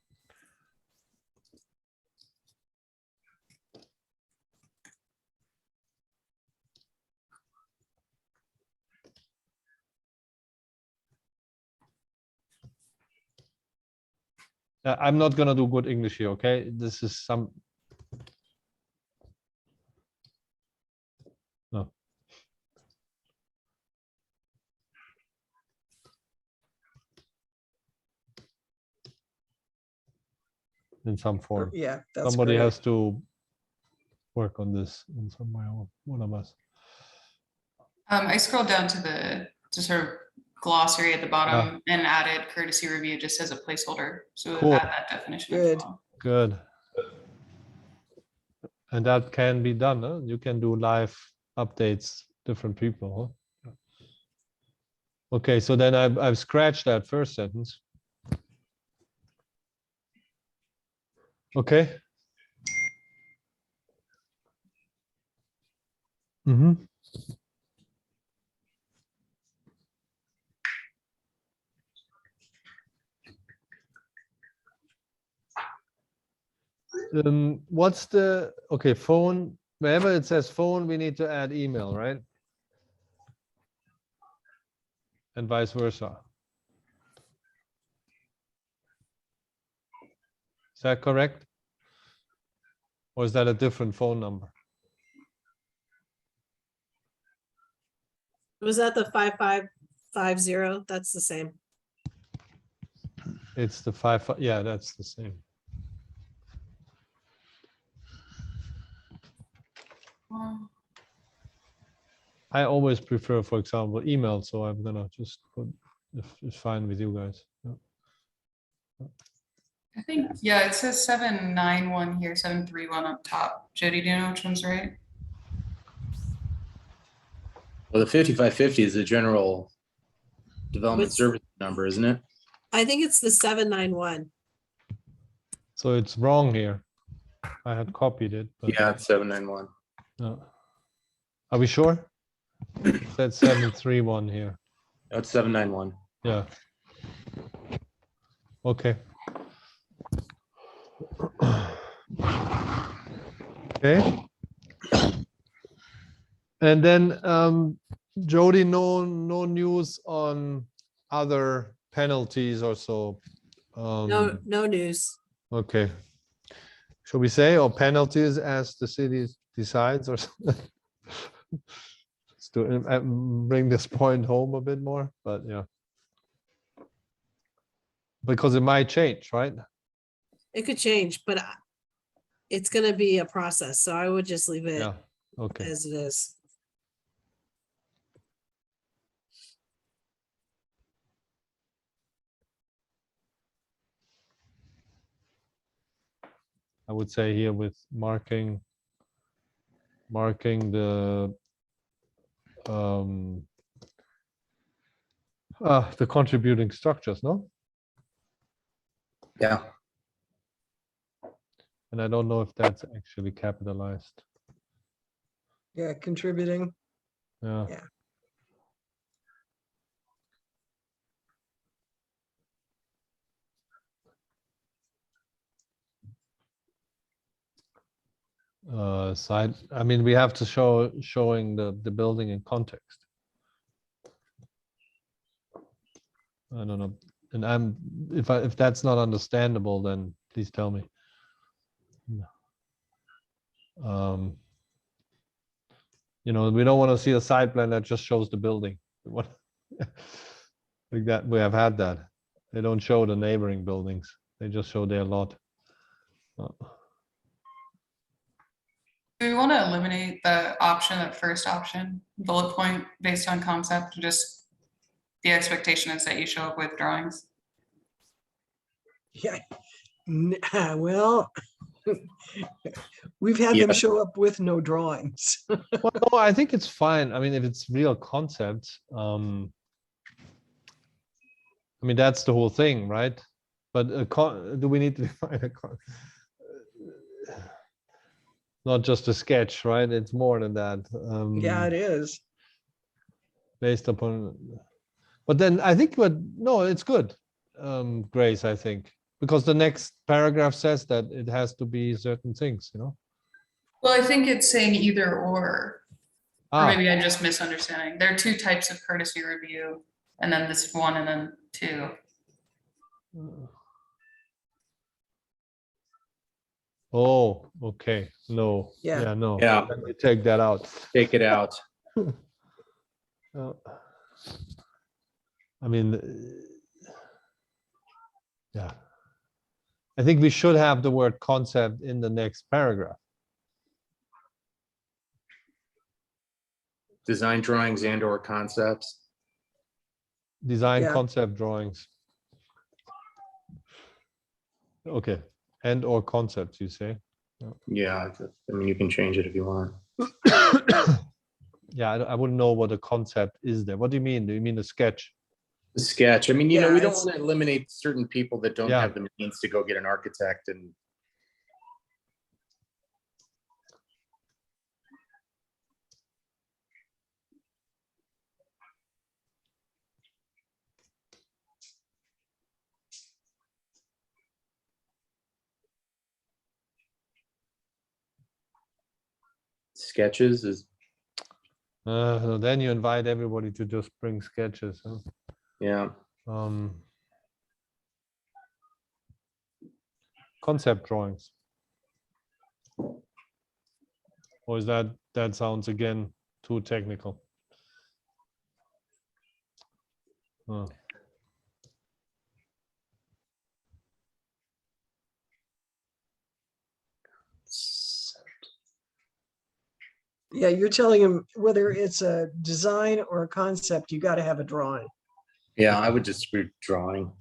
I'm not gonna do good English here, okay? This is some. No. In some form. Yeah, that's Somebody great. has to work on this in some way, or one of us. I scrolled down to the sort of glossary at the bottom and added courtesy review just as a placeholder. So Cool. add that definition as Good. well. Good. And that can be done, huh? You can do live updates, different people, huh? Okay, so then I've scratched that first sentence. Okay. Mm-hmm. What's the, okay, phone, wherever it says phone, we need to add email, right? And vice versa. Is that correct? Or is that a different phone number? Was that the 5550? That's the same. It's the 5, yeah, that's the same. I always prefer, for example, email, so I'm gonna just put, if it's fine with you guys. Yeah. I think, yeah, it says 791 here, 731 up top. Jody, do you know which one's right? Well, the 5550 is the general development Which- service number, isn't it? I think it's the 791. So it's wrong here. I had copied it, but Yeah, it's 791. are we sure? It said 731 here. No, it's 791. Yeah. Okay. Okay. And then Jody, no news on other penalties or so. No news. Okay. Should we say, or penalties as the city decides, or something? Just to bring this point home a bit more, but yeah. Because it might change, right? It could change, but it's gonna be a process, so I would just leave it Yeah, okay. as it is. I would say here with marking the contributing structures, no? Yeah. And I don't know if that's actually capitalized. Yeah, contributing. Yeah. Yeah. Side, I mean, we have to showing the building in context. I don't know. And if that's not understandable, then please tell me. We don't want to see a site plan that just shows the building. What like that, we have had that. They don't show the neighboring buildings. They just show their lot. Do we want to eliminate the option, that first option, bullet point based on concept, just the expectation is that you show up with drawings? Yeah. Well, we've had Yeah. them show up with no drawings. Well, no, I think it's fine. I mean, if it's real concept, I mean, that's the whole thing, right? But do we need to define a not just a sketch, right? It's more than that. Yeah, it is. Based upon, but then I think no, it's good, Grace, I think, because the next paragraph says that it has to be certain things, you know? Well, I think it's saying either or Ah, maybe I'm just misunderstanding. There are two types of courtesy review, and then this one and then two. oh, okay, no, Yeah. yeah, no. Yeah. Let me take that out. Take it out. I mean, yeah. I think we should have the word concept in the next paragraph. Design drawings and or concepts. Design Yeah. concept drawings. Okay, and or concepts, you say? Yeah, I mean, you can change it if you want. Yeah, I wouldn't know what a concept is there. What do you mean? Do you mean a sketch? The sketch. I mean, you know, Yeah, we don't it's- want to eliminate certain people that don't Yeah. have the means to go get an architect and. Sketches is, So then you invite everybody to just bring sketches. Huh? yeah, Concept drawings. Or is that sounds again too technical? Huh. Yeah, you're telling him whether it's a design or a concept, you got to have a drawing. yeah, I would just read drawing.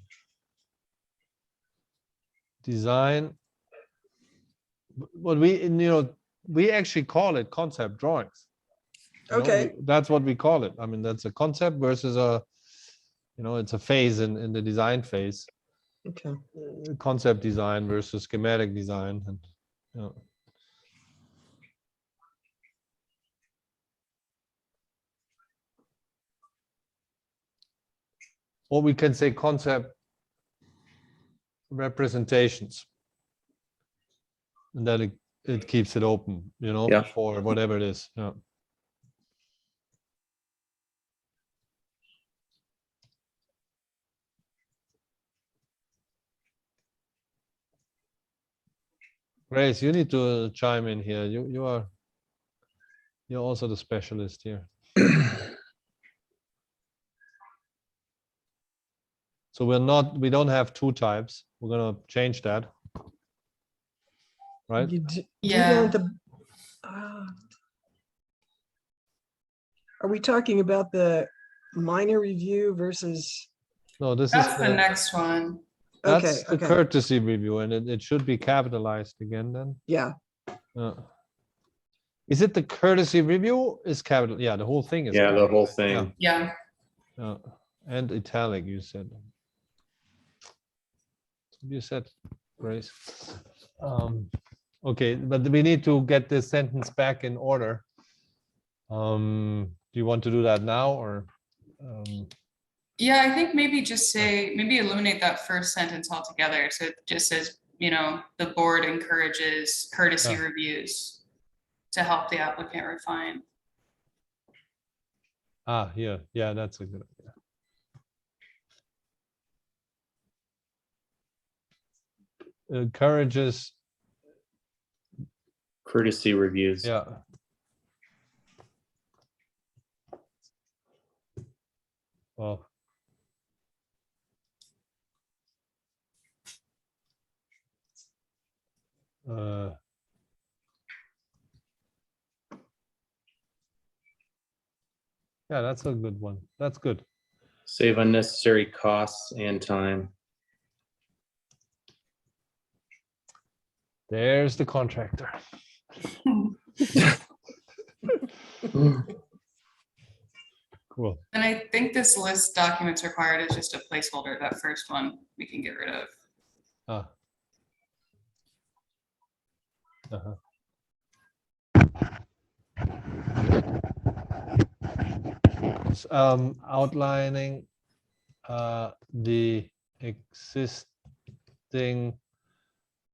Design. What we actually call it concept drawings. You know, Okay. that's what we call it. I mean, that's a concept versus it's a phase in the design phase. Okay. Concept design versus schematic design, and you know. Or we can say concept representations, and that it keeps it open, Yeah. for whatever it is. Yeah. Grace, you need to chime in here. You're also the specialist here. So we don't have two types. We're gonna change that. Right? Do you Yeah. want the? Are we talking about the minor review versus? No, this That's is the next one. Okay. that's the Okay. courtesy review, and it should be capitalized again then. Yeah. Is it the courtesy review is capital? Yeah, the whole thing is Yeah, the whole capitalized. thing. Yeah. Yeah. And italic, you said. You said, Grace. Okay, but we need to get this sentence back in order. Do you want to do that now, or? Yeah, I think maybe maybe eliminate that first sentence altogether. So it just says, the board encourages courtesy reviews to help the applicant refine. Yeah, that's a good idea. Encourages, Courtesy reviews. yeah. Well. Yeah, that's a good one. That's good. Save unnecessary costs and time. There's the contractor. Cool. And I think this list documents required is just a placeholder. That first one we can get rid of. Ah. Uh-huh. Outlining the existing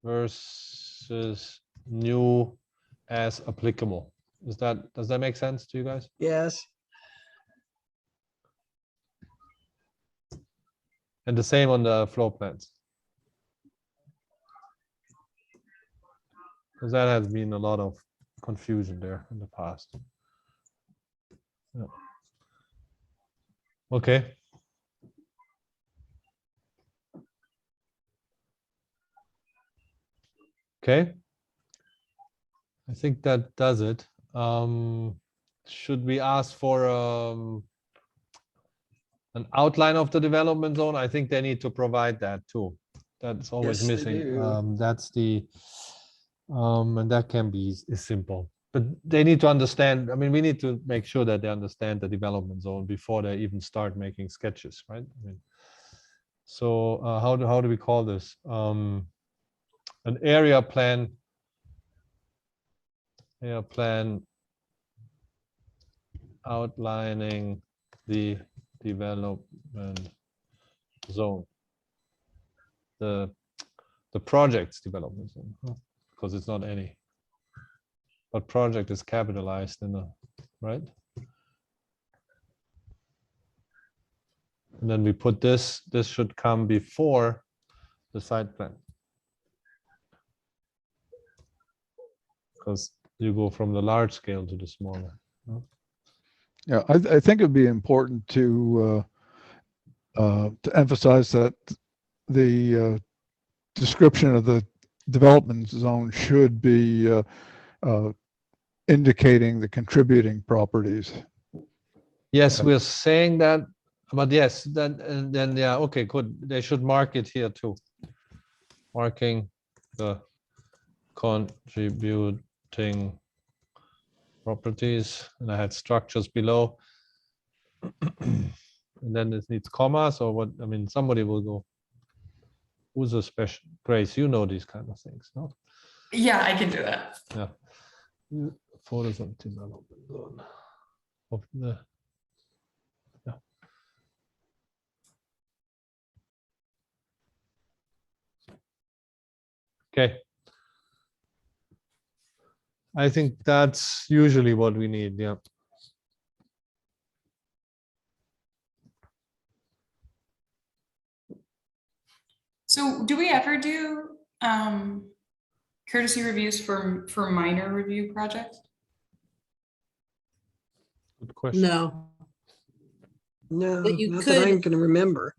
versus new as applicable. Does that make sense to you guys? Yes. And the same on the floor plans. Because that has been a lot of confusion there in the past. Yeah. Okay. Okay. I think that does it. Should we ask for an outline of the development zone? I think they need to provide that too. That's always Yes, they missing. do. That's the and that can be is simple. But they need to understand. I mean, we need to make sure that they understand the development zone before they even start making sketches, right? I mean, so how do we call this? An area plan. Area plan outlining the development zone. The project's development zone, because it's not any. But project is capitalized in the right. And then we put this should come before the site plan. Because you go from the large scale to the smaller. Yeah, I think it'd be important to emphasize that the description of the development zone should be indicating the contributing properties. Yes, we're saying that, but yes, then yeah, okay, good. They should mark it here too. Marking the contributing properties, and I had structures below. And then it needs commas or what? I mean, somebody will go. Who's a special? Grace, you know these kind of things, no? Yeah, I can do that. Yeah. Photos of development zone of the. Yeah. Okay. I think that's usually what we need. Yeah. So do we ever do courtesy reviews for minor review projects? Good question. No, No, But you not that I'm could- gonna remember.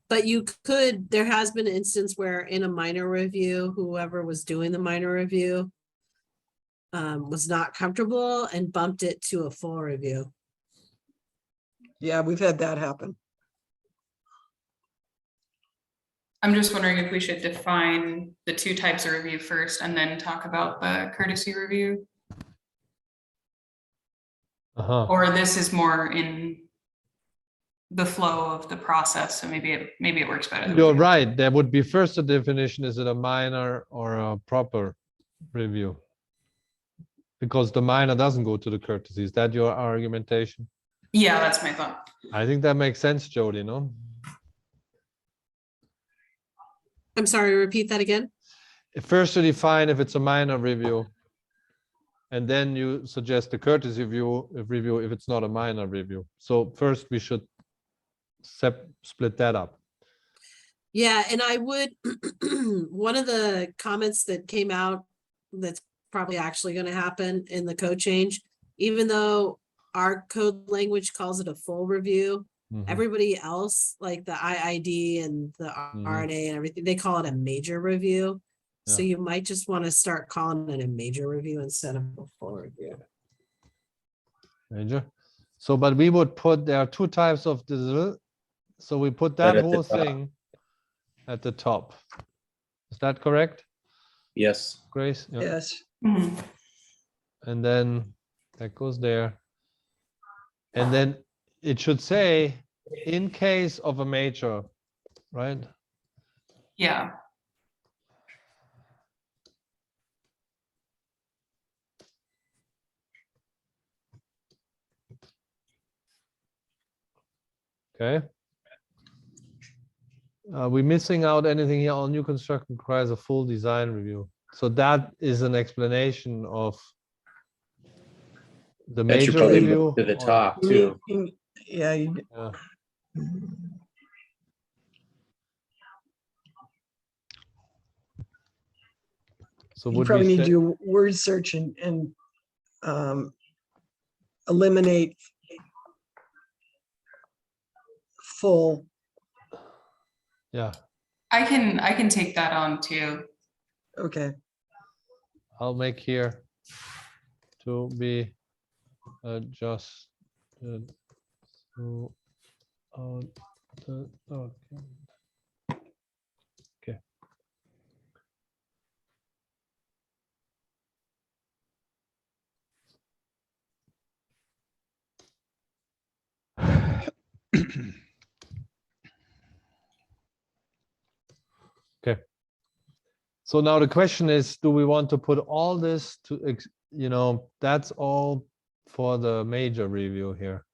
but you could, there has been an instance where in a minor review, whoever was doing the minor review was not comfortable and bumped it to a full review. Yeah, we've had that happen. I'm just wondering if we should define the two types of review first and then talk about the courtesy review, or this is more in the flow of the process, so maybe it works better. You're right. There would be first a definition, is it a minor or a proper review? Because the minor doesn't go to the courtesy. Is that your argumentation? Yeah, that's my thought. I think that makes sense, Jody, no? I'm sorry, repeat that again? First to define if it's a minor review. And then you suggest the courtesy review if it's not a minor review. So first we should split that up. Yeah, and I would, one of the comments that came out that's probably actually going to happen in the code change, even though our code language calls it a full review, everybody else, like the IID and the RNA and everything, they call it a major review. So you might just want to start calling it a major review instead of a full review. Major. So, but we would put, there are two types of this. So we put that Right at the whole top. thing at the top. Is that correct, Yes. Grace? Yeah. Yes. Mhm. And then that goes there. And then it should say, in case of a major, right? Yeah, Okay. Are we missing out anything here? All new construction requires a full design review. So that is an explanation of the That should major probably review. move to the or- top too. Yeah, Yeah. So you would probably we need to say, do word search and eliminate full. yeah, I can take that on too. Okay, I'll make here to be adjusted throughout the document. Okay. Okay. So now the question is, do we want to put all this to, that's all for the major review here.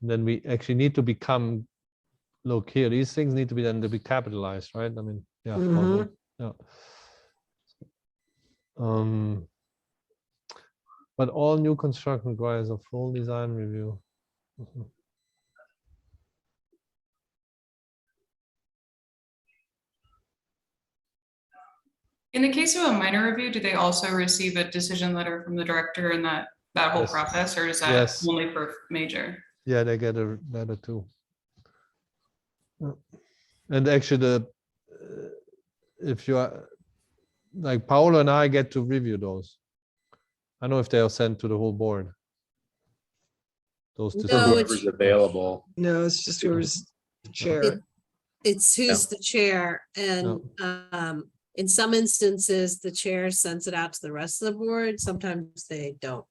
Then we actually need to become, look here, these things need to be then to be capitalized, right? I mean, yeah. Mhm. Yeah. But all new construction requires a full design review. Mhm. In the case of a minor review, do they also receive a decision letter from the director in that whole Yes. process, or is that Yes. only for major? Yeah, they get a letter too. And actually, if you are like Paolo and I get to review those. I don't know if they are sent to the whole board. Those No, For decisions. whoever's available. no, it's just whoever's chair. It's who's the chair, and in some instances, the chair sends it out to the rest of the board. Sometimes they don't.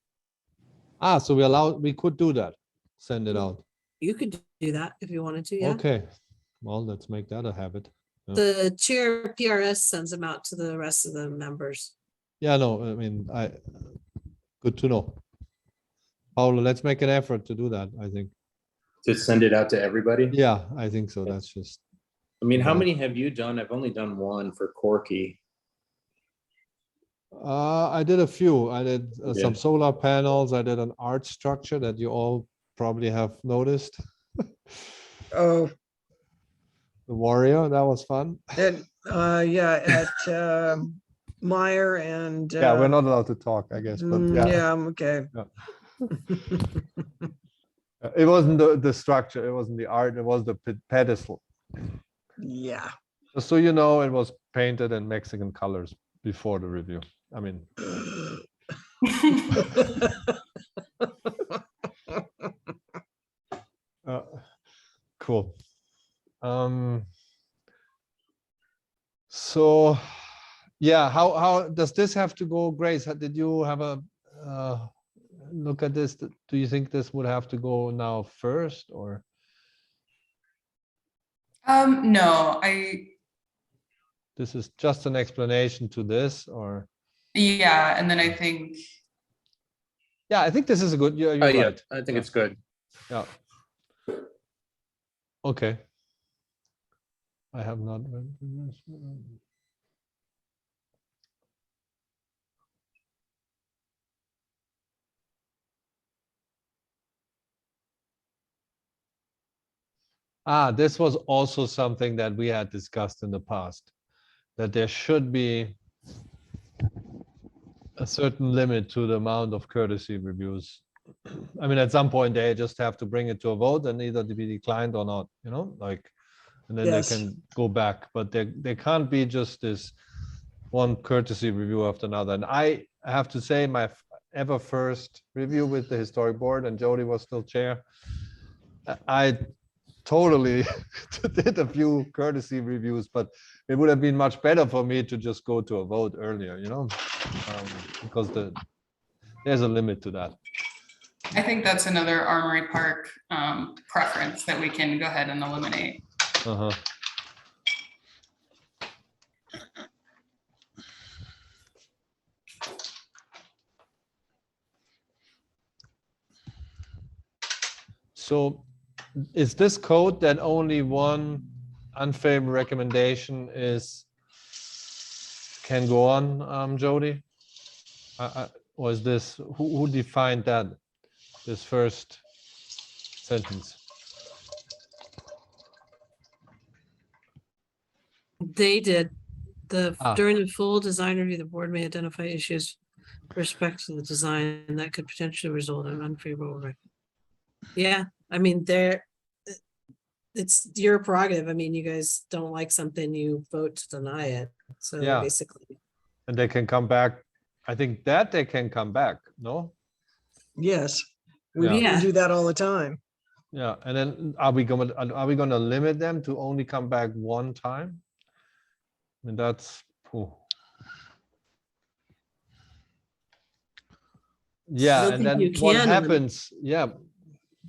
Ah, so we could do that. Send it out. You could do that if you wanted to, yeah. Okay. Well, let's make that a habit. The chair of PRS sends them out to the rest of the members. Yeah, no, I mean, good to know. Paolo, let's make an effort to do that, I think. To send it out to everybody? Yeah, I think so. That's just, I mean, how Yeah. many have you done? I've only done one for Corky. I did a few. I did Yeah. some solar panels. I did an art structure that you all probably have noticed. Oh, The warrior, that was fun. and, yeah, at Meyer and. Yeah, we're not allowed to talk, I guess, but yeah. Yeah, I'm okay. It wasn't the structure, it wasn't the art, it was the pedestal. Yeah. Just so you know, it was painted in Mexican colors before the review. I mean, cool. So yeah, how does this have to go, Grace? Did you have a look at this? Do you think this would have to go now first, or? No, This is just an explanation to this, or? yeah, and then I think, Yeah, I think this is a good, you're Oh, yeah, right. I think it's good. Yeah. Okay. I have not read this. This was also something that we had discussed in the past, that there should be a certain limit to the amount of courtesy reviews. I mean, at some point they just have to bring it to a vote and either to be declined or not, like, and then Yes. they can go back, but they can't be just this one courtesy review after another. And I have to say, my ever first review with the historic board, and Jody was still chair, I totally did a few courtesy reviews, but it would have been much better for me to just go to a vote earlier, because there's a limit to that. I think that's another Armory Park preference that we can go ahead and eliminate. Uh-huh. So is this code that only one unfavorable recommendation can go on, Jody? Or is this, who defined that, this first sentence? They did. Ah. During the full design review, the board may identify issues with respect to the design that could potentially result in unfavorable. Yeah, I mean, it's your prerogative. I mean, you guys don't like something, you vote to deny it. So Yeah. basically, And they can come back. I think that they can come back, no? Yes, Yeah. we do that all the time. Yeah, and then are we gonna limit them to only come back one time? I mean, that's, oh. I Yeah, don't and think then you what can happens? Yeah,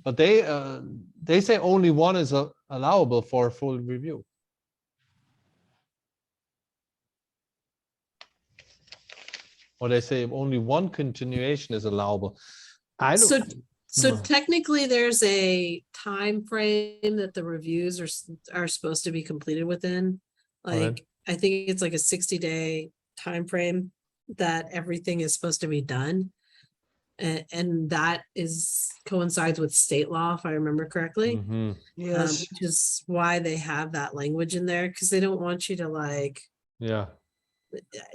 but they say only one is allowable for a full review. Or they say only one continuation is allowable. I So, don't. so technically there's a time frame that the reviews are supposed to be completed within. Right. Like, I think it's like a 60-day time frame that everything is supposed to be done. And that coincides with state law, if I remember correctly. Mhm. Yes, Which is why they have that language in there, because they don't want you to like, Yeah,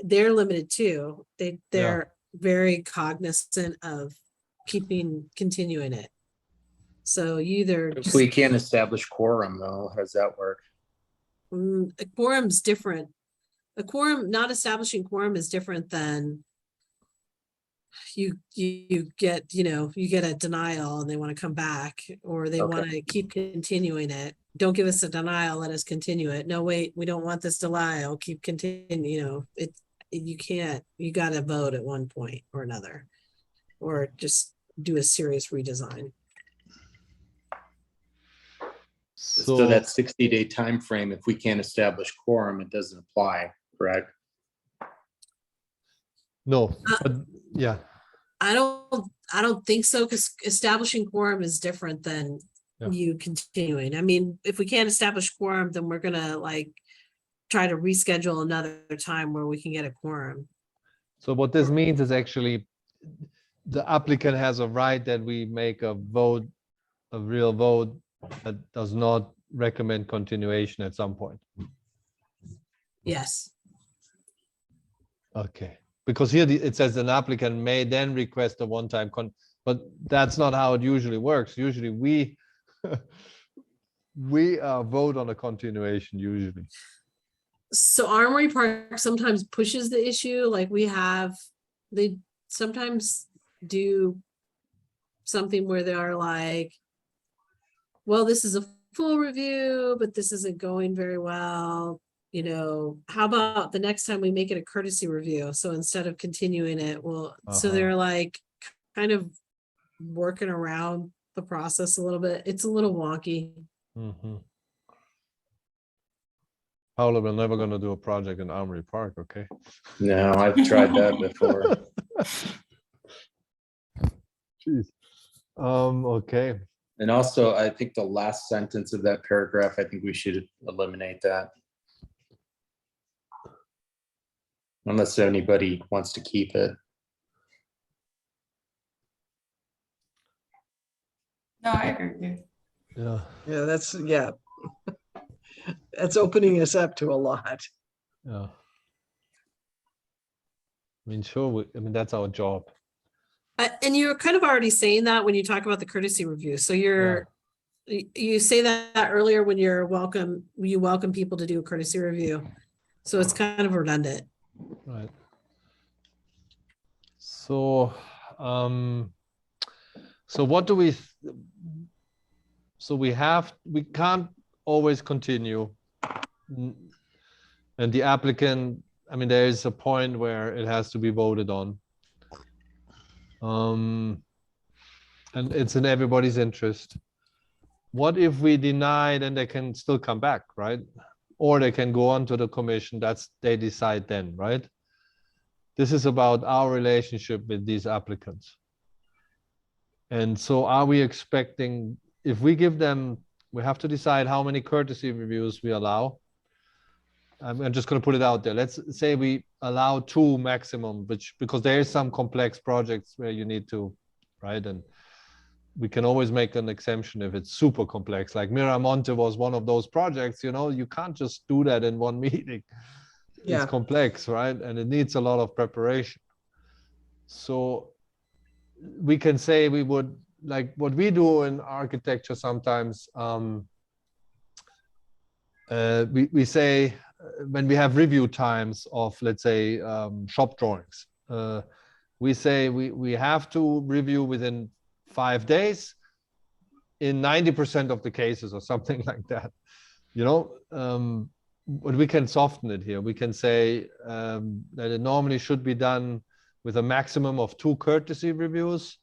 they're limited too. They're Yeah. very cognizant of continuing it. So you either If just, we can't establish quorum though, how does that work? a quorum's different. A quorum, not establishing quorum is different than you get, you get a denial and they want to come back, or they Okay. want to keep continuing it. Don't give us a denial, let us continue it. No, wait, we don't want this denial, keep continuing, you can't, you got to vote at one point or another, or just do a serious redesign. So that 60-day time frame, if we can't establish quorum, it doesn't apply, correct? no, but yeah, I don't think so, because establishing quorum is different than Yeah. you continuing. I mean, if we can't establish quorum, then we're gonna like try to reschedule another time where we can get a quorum. so what this means is actually the applicant has a right that we make a vote, a real vote that does not recommend continuation at some point. Yes. Okay, because here it says an applicant may then request a one-time but that's not how it usually works. Usually we we vote on a continuation usually. So Armory Park sometimes pushes the issue, like they sometimes do something where they are like, well, this is a full review, but this isn't going very well. How about the next time we make it a courtesy review? So instead of continuing it, so they're like kind of working around the process a little bit. It's a little wonky. Mhm. Paolo, we're never going to do a project in Armory Park, okay? No, I've tried that before. Jeez. Okay. And also, I think the last sentence of that paragraph, I think we should eliminate that. Unless anybody wants to keep it. No, I agree with you. Yeah. yeah. That's opening us up to a lot. Yeah. I mean, sure. I mean, that's our job. And you're kind of already saying that when you talk about the courtesy review. So you say that earlier when you welcome people to do a courtesy review. So it's kind of redundant. Right. So, so what do we? So we can't always continue, and the applicant. I mean, there is a point where it has to be voted on. And it's in everybody's interest. What if we deny, then they can still come back, right? Or they can go on to the commission, they decide then, right? This is about our relationship with these applicants. And so are we expecting, if we give them, we have to decide how many courtesy reviews we allow. I'm just going to put it out there. Let's say we allow 2 maximum, because there is some complex projects where you need to, right? And we can always make an exemption if it's super complex. Like Miramonte was one of those projects, you know, you can't just do that in one meeting. Yeah. It's complex, right? And it needs a lot of preparation. So we can say we would, like what we do in architecture sometimes, we say when we have review times of, let's say, shop drawings, we say we have to review within 5 days in 90% of the cases or something like that, you know. But we can soften it here. We can say that it normally should be done with a maximum of 2 courtesy reviews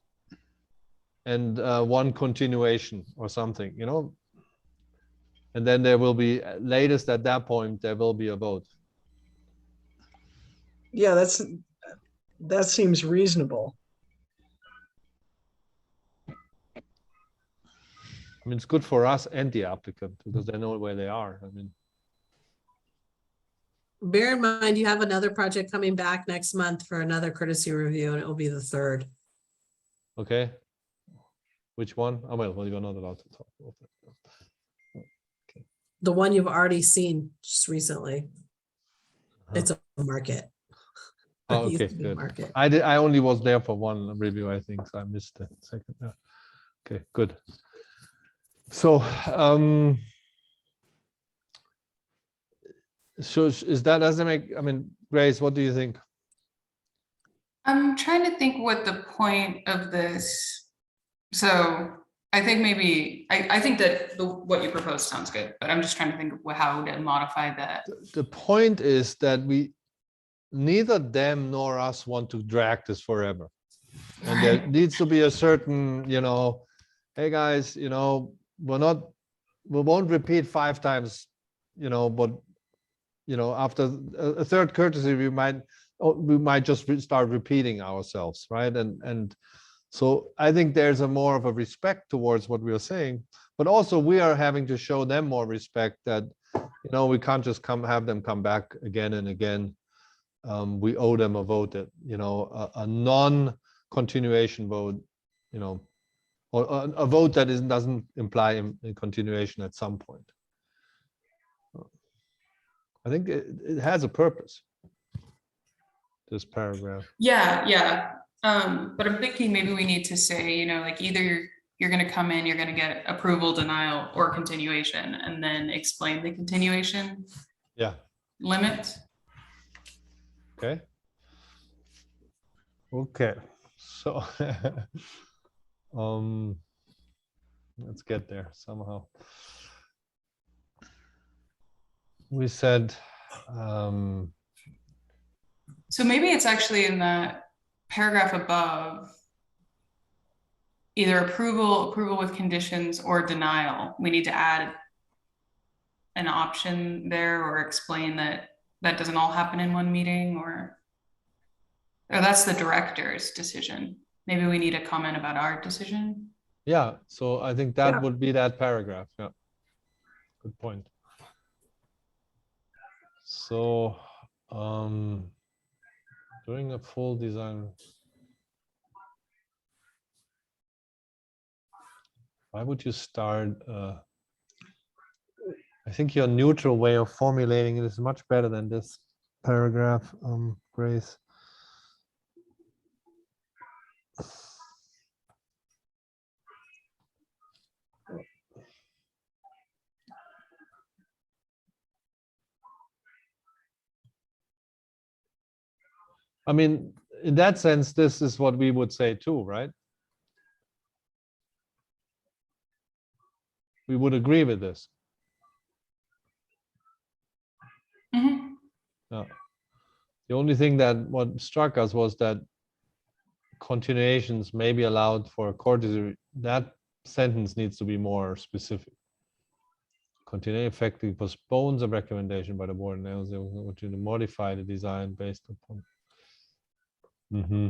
and 1 continuation or something, you know. And then there will be, latest at that point, there will be a vote. Yeah, that seems reasonable. I mean, it's good for us and the applicant because they know where they are. I mean, Bear in mind, you have another project coming back next month for another courtesy review, and it will be the 3rd. okay. Which one? Oh, well, you're not allowed to talk about it. The one you've already seen just recently. It's a market. Oh, It used okay, to be good. market. I only was there for 1 review, I think, so I missed the second. Okay, good. So, so is that, does it make, I mean, Grace, what do you think? I'm trying to think what the point of this. So I think maybe, I think that what you proposed sounds good, but I'm just trying to think of how to modify that. The point is that neither them nor us want to drag this forever. And there Right. needs to be a certain, you know, hey guys, you know, we won't repeat 5 times, you know, but, you know, after a 3rd courtesy, we might just start repeating ourselves, right? And so I think there's a more of a respect towards what we are saying, but also we are having to show them more respect that, you know, we can't just have them come back again and again. We owe them a vote that, you know, a non-continuation vote, you know, or a vote that doesn't imply a continuation at some point. I think it has a purpose, this paragraph. Yeah. But I'm thinking maybe we need to say, you know, like either you're going to come in, you're going to get approval, denial, or continuation, and then explain the continuation. Yeah. Limits. Okay. Okay. So, let's get there somehow. We said, So maybe it's actually in that paragraph above, either approval with conditions, or denial. We need to add an option there or explain that that doesn't all happen in one meeting, or that's the director's decision. Maybe we need a comment about our decision. yeah, so I think that would be that paragraph. Yeah, good point. So, during a full design, why would you start? I think your neutral way of formulating it is much better than this paragraph, Grace. I mean, in that sense, this is what we would say too, right? We would agree with this. Mm-hmm. Yeah. The only thing that what struck us was that continuations may be allowed for a courtesy. That sentence needs to be more specific. Continue effectively postpones a recommendation by the board and else they will to modify the design based upon. Mm-hmm.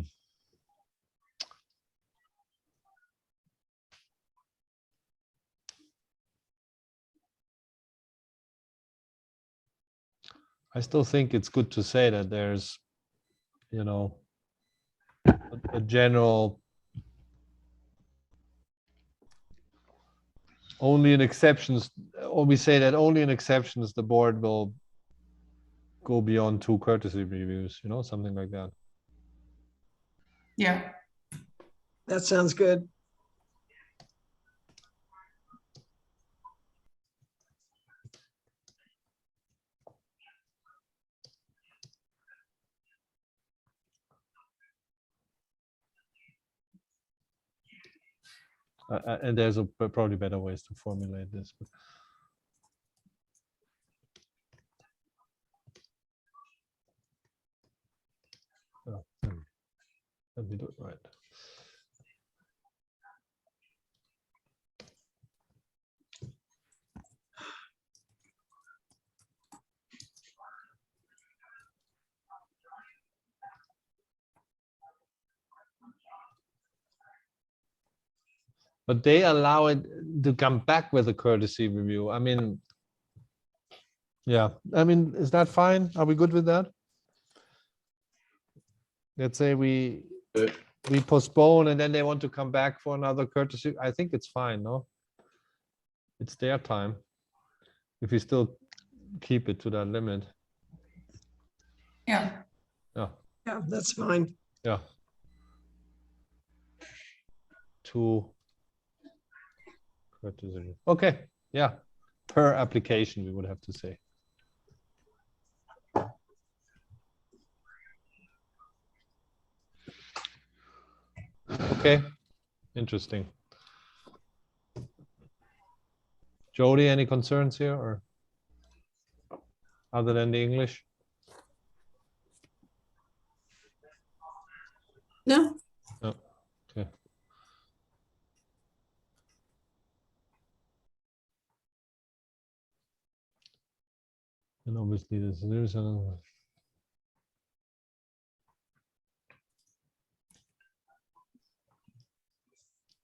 I still think it's good to say that there's, you know, a general, only in exceptions, or we say that only in exceptions the board will go beyond 2 courtesy reviews, you know, something like that. Yeah, That sounds good. And there's probably better ways to formulate this. But oh, let me do it right. But they allow it to come back with a courtesy review. I mean, yeah, I mean, is that fine? Are we good with that? Let's say we postpone and then they want to come back for another courtesy. I think it's fine, no? It's their time. If we still keep it to that limit. yeah. Yeah, Yeah, that's fine. yeah. 2 courtesy. Okay, yeah. Per application, we would have to say. Okay, interesting. Jody, any concerns here or other than the English? No, No. Okay. And obviously there's another.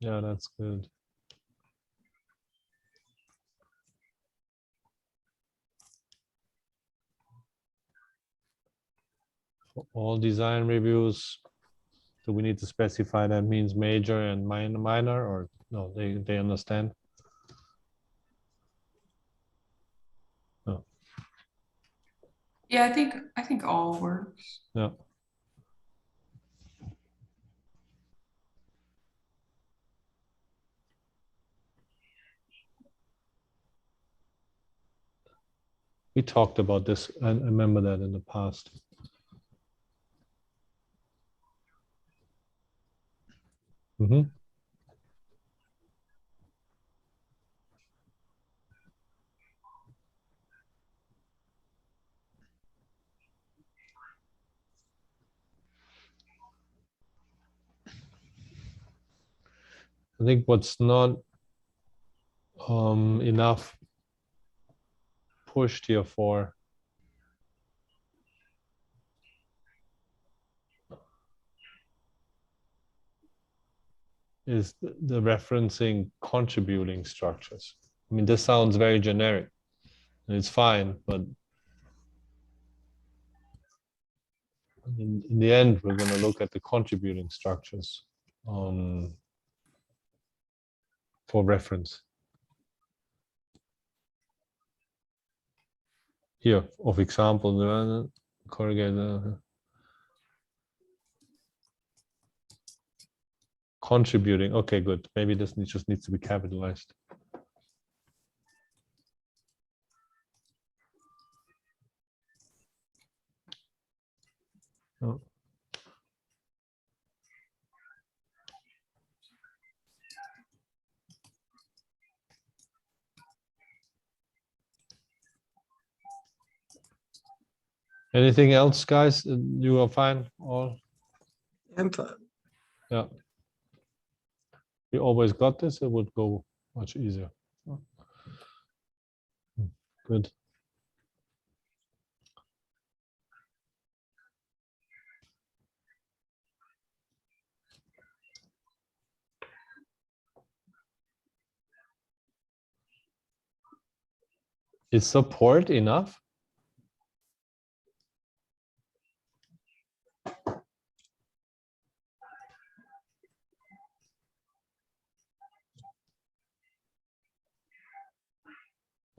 Yeah, that's good. For all design reviews, do we need to specify that means major and minor, or no, they understand? No. Yeah, I think all works. Yeah. We talked about this. I remember that in the past. Mm-hmm. I think what's not enough pushed here for is the referencing contributing structures. I mean, this sounds very generic and it's fine, but in the end, we're going to look at the contributing structures for reference. Here, of example, corrugated contributing. Okay, good. Maybe this just needs to be capitalized. Oh. Anything else, guys? You are fine? All? I'm fine. Yeah. We always got this. It would go much easier. Good. Is support enough?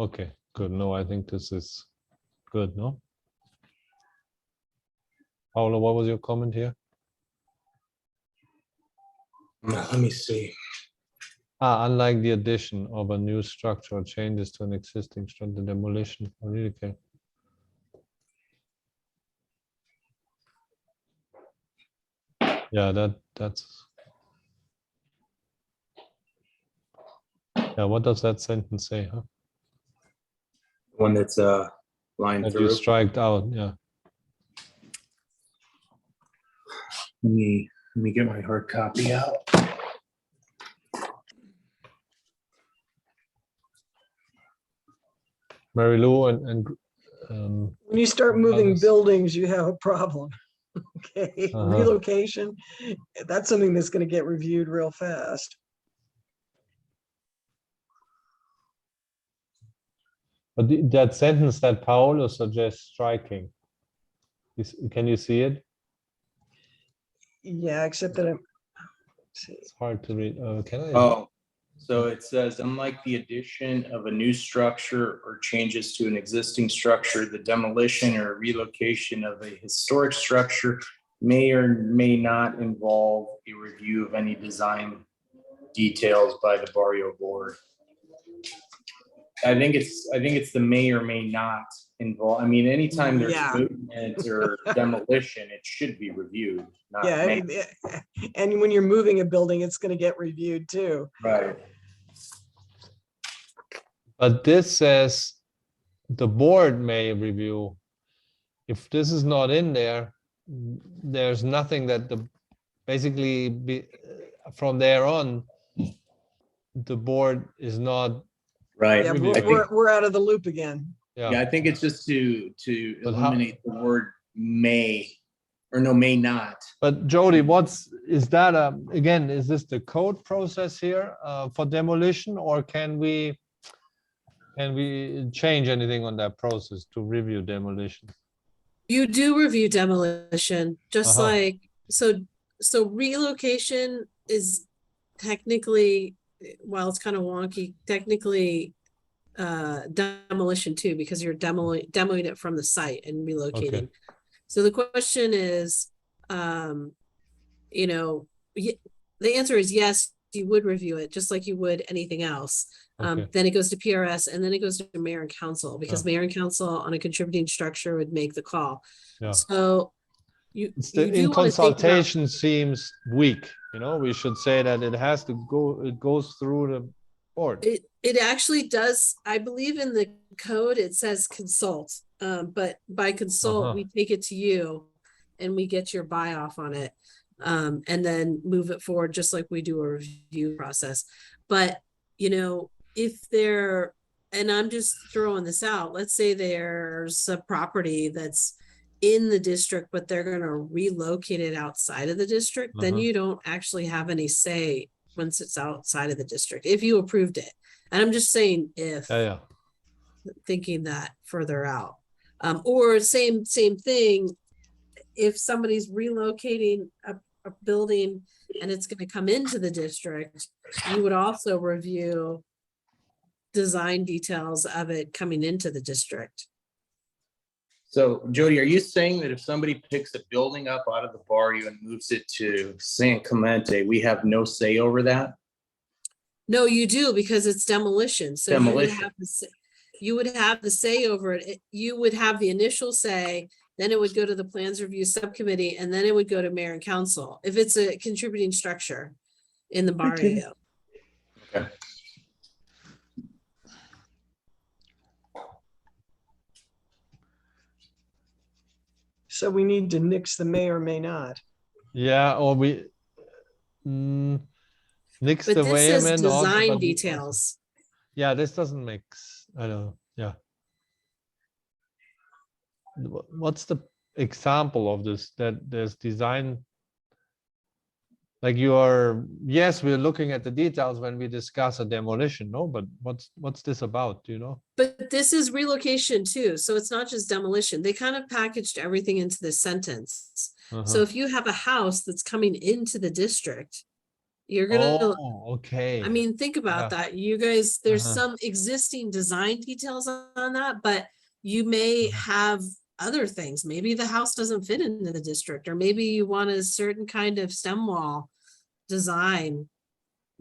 Okay, good. No, I think this is good, no? Paolo, what was your comment here? Let me see. Unlike the addition of a new structure or changes to an existing structure, demolition, I really care. Yeah, that's. Yeah, what does that sentence say, huh? One that's line That you through. striked out, yeah. Let me get my hard copy out. Mary Lou and When you start moving others. buildings, you have a problem. Okay, Uh-huh. relocation, that's something that's gonna get reviewed real fast. But that sentence that Paolo suggests striking, can you see it? Yeah, except that It's hard to read. Can I? Oh, so it says, unlike the addition of a new structure or changes to an existing structure, the demolition or relocation of a historic structure may or may not involve a review of any design details by the Barrio board. I think it's the may or may not involve. I mean, anytime there's Yeah. movement or demolition, it should be reviewed. Not Yeah, may. and when you're moving a building, it's gonna get reviewed too. Right. But this says the board may review. If this is not in there, there's nothing that basically from there on, the board is not. Right. Yeah, Reviewing. we're out of the loop again. Yeah. Yeah, I think it's just to But how- eliminate the word may, or no, may not. But Jody, is that again, is this the code process here for demolition, or can we change anything on that process to review demolition? You do review demolition, just Uh-huh. like, so relocation is technically, while it's kind of wonky, technically demolition too, because you're demoing it from the site and relocating. Okay. So the question is, the answer is yes, you would review it just like you would anything else. Okay. Then it goes to PRS and then it goes to mayor and council, because Yeah. mayor and council on a contributing structure would make the call. Yeah. So It's you do in want to think about- consultation seems weak. We should say that it has to go. It goes through the board. It actually does. I believe in the code, it says consult. But by consult, Uh-huh. we take it to you and we get your buy off on it. And then move it forward just like we do a review process. But, if there, and I'm just throwing this out, let's say there's a property that's in the district, but they're going to relocate it outside of the district, then Uh-huh. you don't actually have any say once it's outside of the district, if you approved it. And I'm just saying if, Yeah. thinking that further out. Or same thing, if somebody's relocating a building and it's going to come into the district, you would also review design details of it coming into the district. So Jody, are you saying that if somebody picks a building up out of the barrio and moves it to San Clemente, we have no say over that? No, you do, because it's demolition. So Demolition. you would have the say over it. You would have the initial say, then it would go to the plans review subcommittee, and then it would go to mayor and council if it's a contributing structure in the barrio. Okay. So we need to nix the may or may not. Yeah. Or we nix But the this says Wayman also, design but- details. Yeah, this doesn't make. I don't know. Yeah. What's the example of this? That there's design. Like yes, we're looking at the details when we discuss a demolition. No, but what's this about? Do you know? But this is relocation too, so it's not just demolition. They kind of packaged everything into this sentence. So Uh-huh. if you have a house that's coming into the district, You're gonna, Oh, okay. I mean, think about Yeah. that. You guys, there's Uh-huh. some existing design details on that, but you may Uh-huh. have other things. Maybe the house doesn't fit into the district, or maybe you want a certain kind of stem wall design.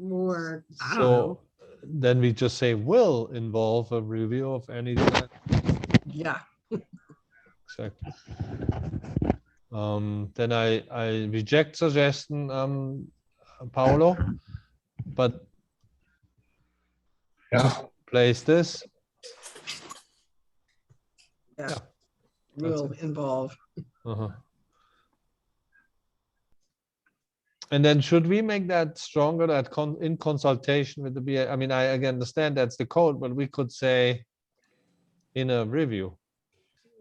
Or I don't know. So then we just say will involve a review of any design. Yeah. Exactly. Then I reject suggestion, Paolo, but Yeah. place this. Yeah. Yeah, Will it. involve. Uh-huh. And then should we make that stronger, that in consultation with the BA? I mean, I understand that's the code, but we could say in a review,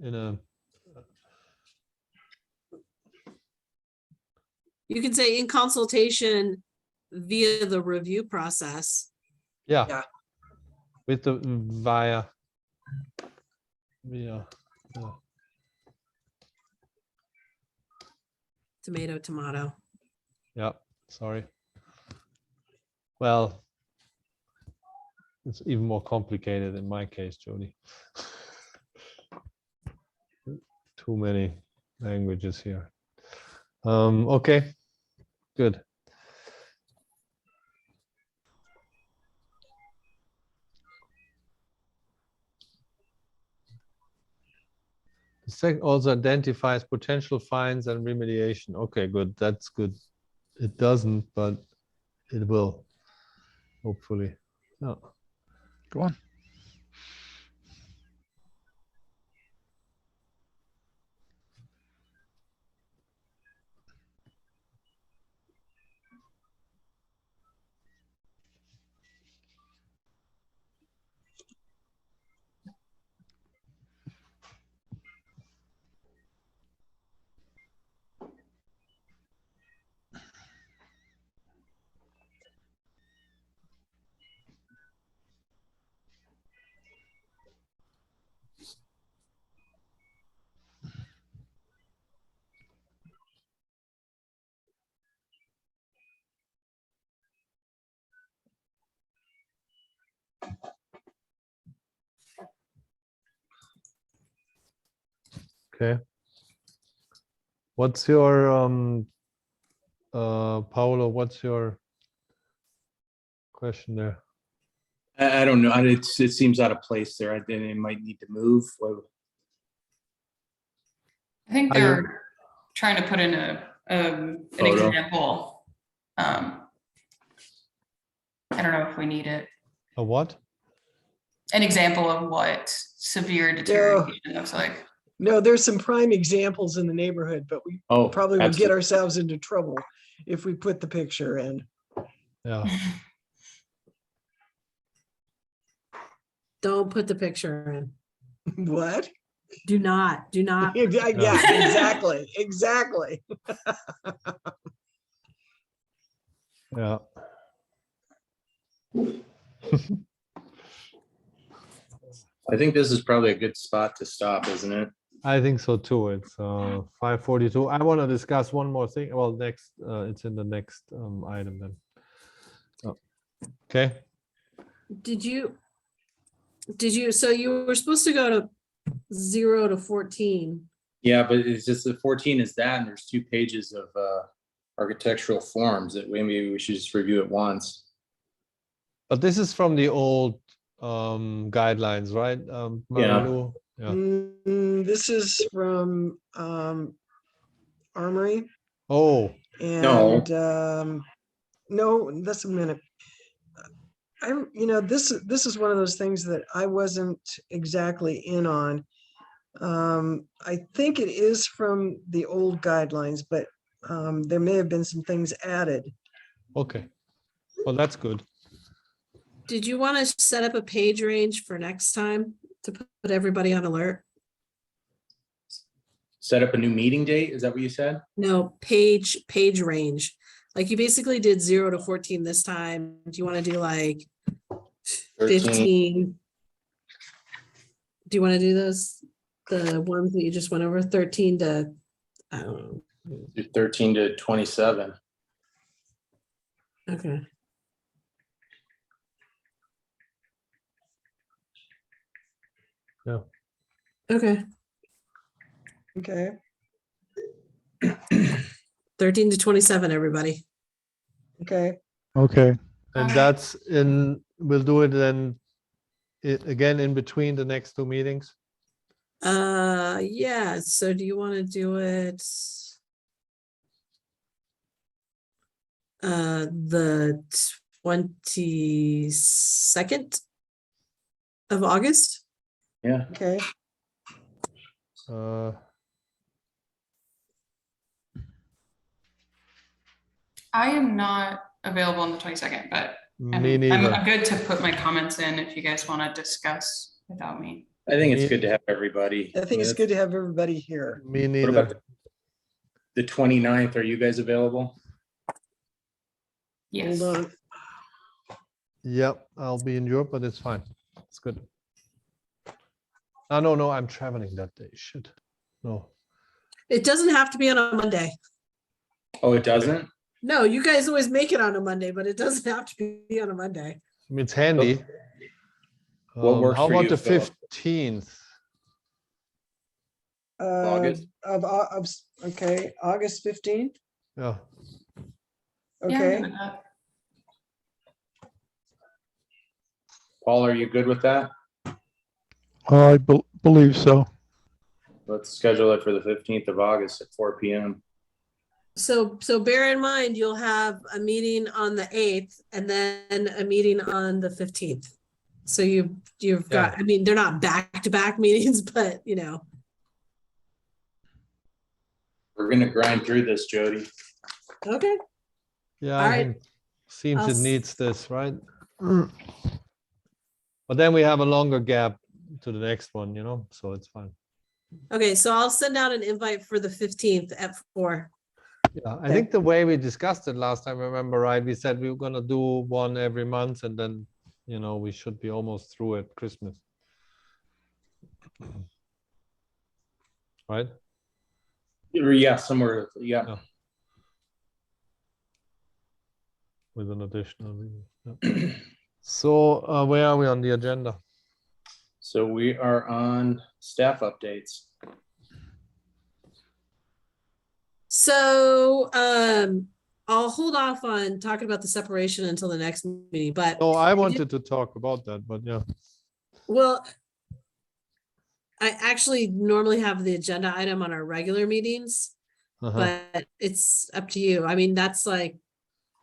in a, You can say in consultation via the review process. yeah. Yeah. With the via, yeah. Tomato, tomato. Yeah, sorry. Well, it's even more complicated in my case, Jody. Too many languages here. Okay, good. The second also identifies potential fines and remediation. Okay, good. That's good. It doesn't, but it will, hopefully. No. Go on. Okay. What's your Paolo, what's your question there? I don't know. It seems out of place there. I think it might need to move. I think Are you- they're trying to put in an Photo. example. I don't know if we need it. A what? An example of what severe deterioration looks like. No, there's some prime examples in the neighborhood, but we Oh, probably would get absolutely. ourselves into trouble if we put the picture in. Yeah. Don't put the picture in. What? Do not. Yeah, exactly, exactly. Yeah. I think this is probably a good spot to stop, isn't it? I think so too. It's 5:42. I want to discuss one more thing. Well, next, it's in the next item then. Oh. Okay. Did you, so you were supposed to go to 0 to 14. Yeah, but it's just the 14 is that, and there's 2 pages of architectural forms that maybe we should just review at once. But this is from the old guidelines, right? Marilu? Yeah. This is from Armory. Oh, And no, that's a minute. This is one of those things that I wasn't exactly in on. I think it is from the old guidelines, but there may have been some things added. okay. Well, that's good. Did you want to set up a page range for next time to put everybody on alert? Set up a new meeting date. Is that what you said? No, page range. Like you basically did 0 to 14 this time. Do you want to do like 15? Do you want to do those? The ones that you just went over, 13 to, I don't know. 13 to 27. Okay. Yeah. Okay. Okay, 13 to 27, everybody. okay. Okay, And Okay. that's we'll do it then again in between the next two meetings. Yeah, so do you want to do it the 22nd of August? Yeah, Okay, Uh, I am not available on the 22nd, but me I'm neither. good to put my comments in if you guys want to discuss without me. I think it's Me- good to have everybody. I think it's good to have everybody here. Me What neither. about the 29th? Are you guys available? Yes. Hold on. Yep, I'll be in Europe, but it's fine. It's good. No, I'm traveling that day. Shit. No. It doesn't have to be on a Monday. Oh, it doesn't? No, you guys always make it on a Monday, but it doesn't have to be on a Monday. I mean, it's handy. What works How for about you, the Philip? 15th? August? Okay, August 15th. Yeah. Yeah, I'm Okay, good with that. Paul, are you good with that? I believe so. Let's schedule it for the 15th of August at 4 p.m. So bear in mind, you'll have a meeting on the 8th and then a meeting on the 15th. So you've got, I mean, they're not back-to-back meetings, but you know. We're gonna grind through this, Jody. Okay. Yeah, All I right. think seems I'll it needs this, right? But then we have a longer gap to the next one, you know, so it's fine. Okay, so I'll send out an invite for the 15th at 4. Yeah, I think the way we discussed it last time, remember, right? We said we were gonna do one every month and then, you know, we should be almost through at Christmas. Right? Yeah, somewhere, yeah. Yeah. With an additional meeting. Yeah. So where are we on the agenda? So we are on staff updates. So I'll hold off on talking about the separation until the next meeting, but Oh, I wanted to talk about that, but yeah. well, I actually normally have the agenda item on our regular meetings, but it's up to you. I mean, that's like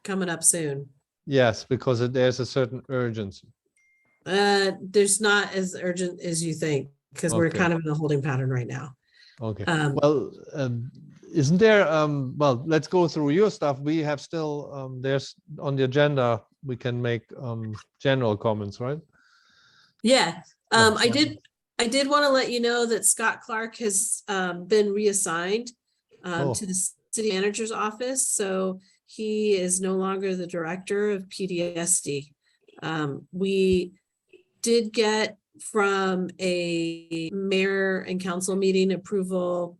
coming up soon. Yes, because there's a certain urgency. There's not as urgent as you think, because we're Okay. kind of in a holding pattern right now. Okay. Um, Isn't there, well, let's go through your stuff. We have still, there's on the agenda, we can make general comments, right? Yeah, Yeah. I did want to let you know that Scott Clark has been reassigned Oh. to the city manager's office. So he is no longer the director of PDSD. We did get from a mayor and council meeting approval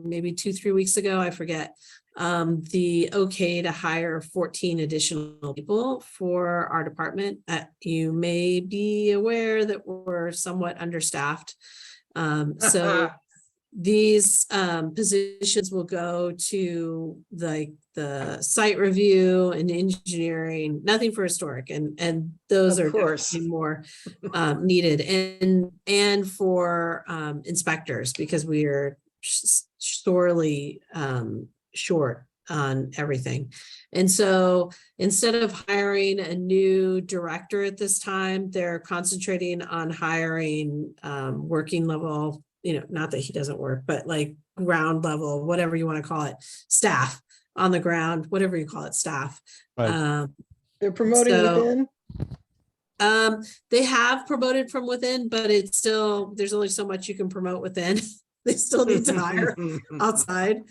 maybe 2-3 weeks ago, I forget, the okay to hire 14 additional people for our department. You may be aware that we're somewhat understaffed. So these positions will go to the site review and engineering, nothing for historic, and those Of are course. definitely more needed, and for inspectors, because we are sorely short on everything. And so instead of hiring a new director at this time, they're concentrating on hiring working level, you know, not that he doesn't work, but like ground level, whatever you want to call it, staff on the ground, whatever you call it, staff. Right. They're promoting So- within. They have promoted from within, but it's still, there's only so much you can promote within. They still need to hire outside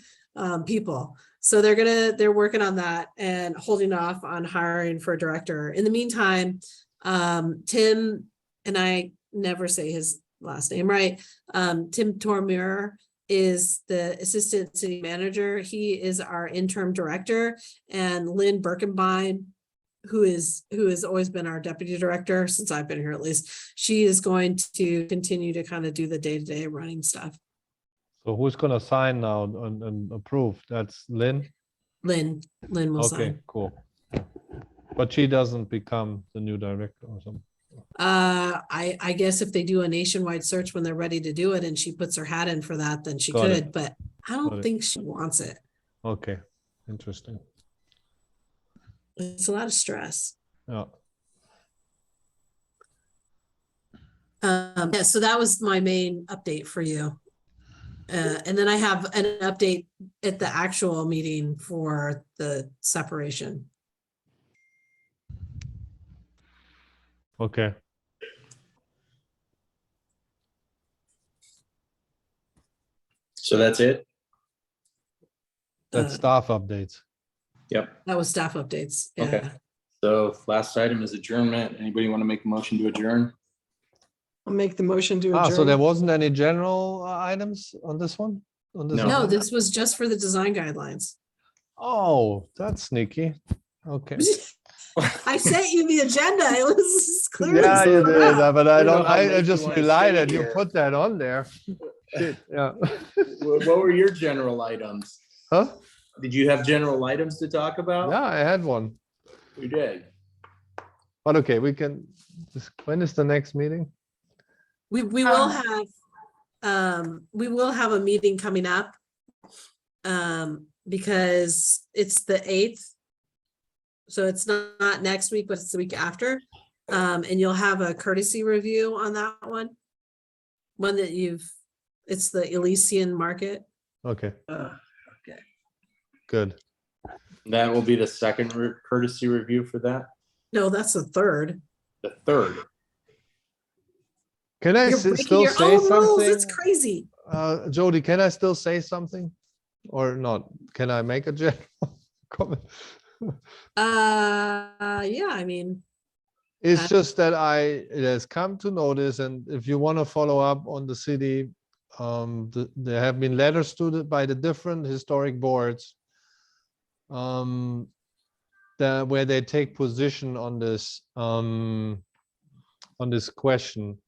people. So they're working on that and holding off on hiring for a director. In the meantime, Tim, and I never say his last name right, Tim Tormuir is the assistant city manager. He is our interim director, and Lynn Birkenbein, who has always been our deputy director since I've been here at least, she is going to continue to kind of do the day-to-day running stuff. So who's gonna sign now and approve? That's Lynn? Lynn will Okay, sign. cool. But she doesn't become the new director or something. I guess if they do a nationwide search when they're ready to do it and she puts her hat in for that, then she Got it. could, but I Got don't it. think she wants it. Okay, interesting. It's a lot of stress. Yeah. Yeah, so that was my main update for you. And then I have an update at the actual meeting for the separation. Okay. So that's it? That's staff updates. Yep. That was staff updates. Yeah. Okay. So last item is adjournment. Anybody want to make a motion to adjourn? I'll make the motion to Ah, so there adjourn. wasn't any general items on this one? On this No. No, agenda? this was just for the design guidelines. Oh, that's sneaky. Okay. I sent you the agenda. It was clearly. Yeah, you spelled did, out. but I I don't know don't, how late I you just wanna relied stay that you here. put that on there. Shit, yeah. What were your general items? Huh? Did you have general items to talk about? Yeah, I had one. We did. But okay, we can, when is the next meeting? We will have a meeting coming up. Because it's the 8th. So it's not next week, but it's the week after. And you'll have a courtesy review on that one. One that it's the Elysian Market. Okay, Okay. good. That will be the second courtesy review for that. No, that's the 3rd. The third. Can I You're breaking still your say own rules. It's something? crazy. Jody, can I still say something? Or not? Can I make a general comment? Yeah, I mean, It's just that it has come to notice, and if you want to follow up on the city, there have been letters by the different historic boards where they take position on this question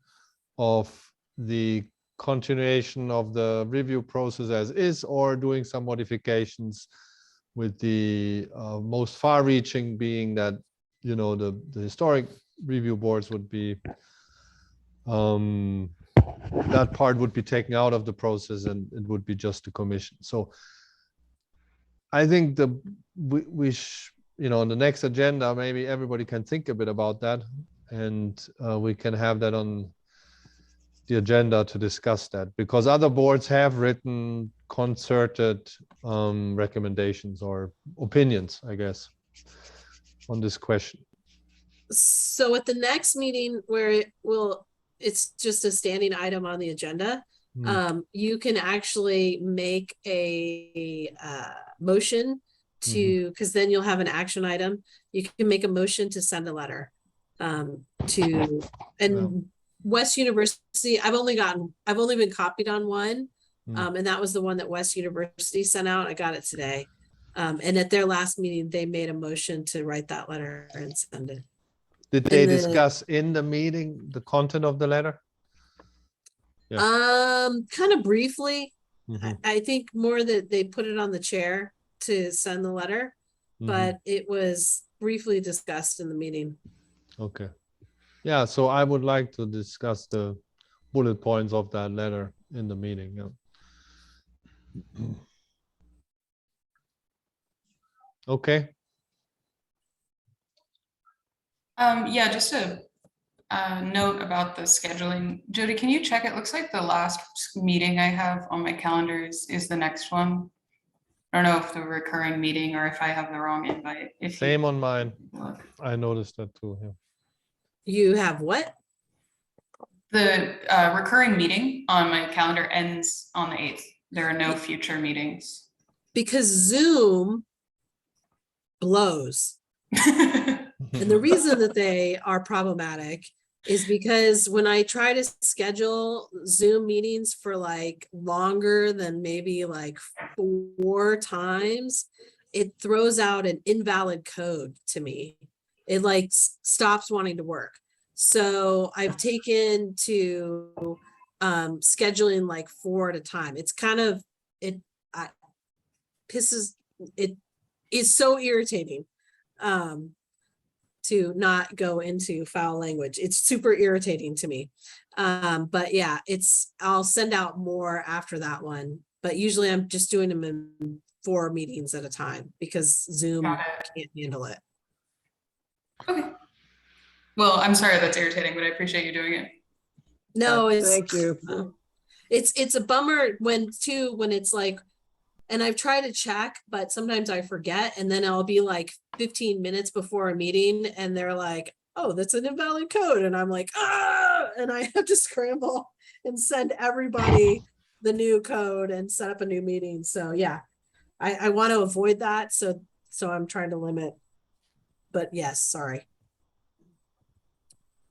of the continuation of the review process as is, or doing some modifications, with the most far-reaching being that, the historic review boards would be, that part would be taken out of the process and it would be just a commission. So I think on the next agenda, maybe everybody can think a bit about that, and we can have that on the agenda to discuss that, because other boards have written concerted recommendations or opinions, I guess, on this question. so at the next meeting where it's just a standing item on the agenda. You can actually make a motion to, because then you'll have an action item. You can make a motion to send a letter West University. I've only been copied on one, and that was the one that West University sent out. I got it today, and at their last meeting, they made a motion to write that letter and send it. Did they discuss in the meeting the content of the letter? Yeah. Kind of briefly. I think more that they put it on the chair to send the letter, but it was briefly discussed in the meeting. Okay. Yeah, so I would like to discuss the bullet points of that letter in the meeting. Yeah. Okay. Yeah, just a note about the scheduling. Jody, can you check? It looks like the last meeting I have on my calendar is the next one. I don't know if the recurring meeting or if I have the wrong invite. Same on mine. Look. I noticed that too. Yeah. You have what? The recurring meeting on my calendar ends on the 8th. There are no future meetings. Because Zoom blows. And the reason that they are problematic is because when I try to schedule Zoom meetings for like longer than maybe like 4 times, it throws out an invalid code to me. It like stops wanting to work. So I've taken to scheduling like 4 at a time. It's kind of, it is so irritating. To not go into foul language. It's super irritating to me. But yeah, I'll send out more after that one, but usually I'm just doing them in 4 meetings at a time because Zoom Got can't handle it. Okay. Well, I'm sorry that's irritating, but I appreciate you doing it. No, Thank you. it's a bummer when it's like, and I've tried to check, but sometimes I forget, and then I'll be like 15 minutes before a meeting and they're like, oh, that's an invalid code. And I'm like, ah, and I have to scramble and send everybody the new code and set up a new meeting. So yeah, I want to avoid that. So I'm trying to limit, but yes, sorry.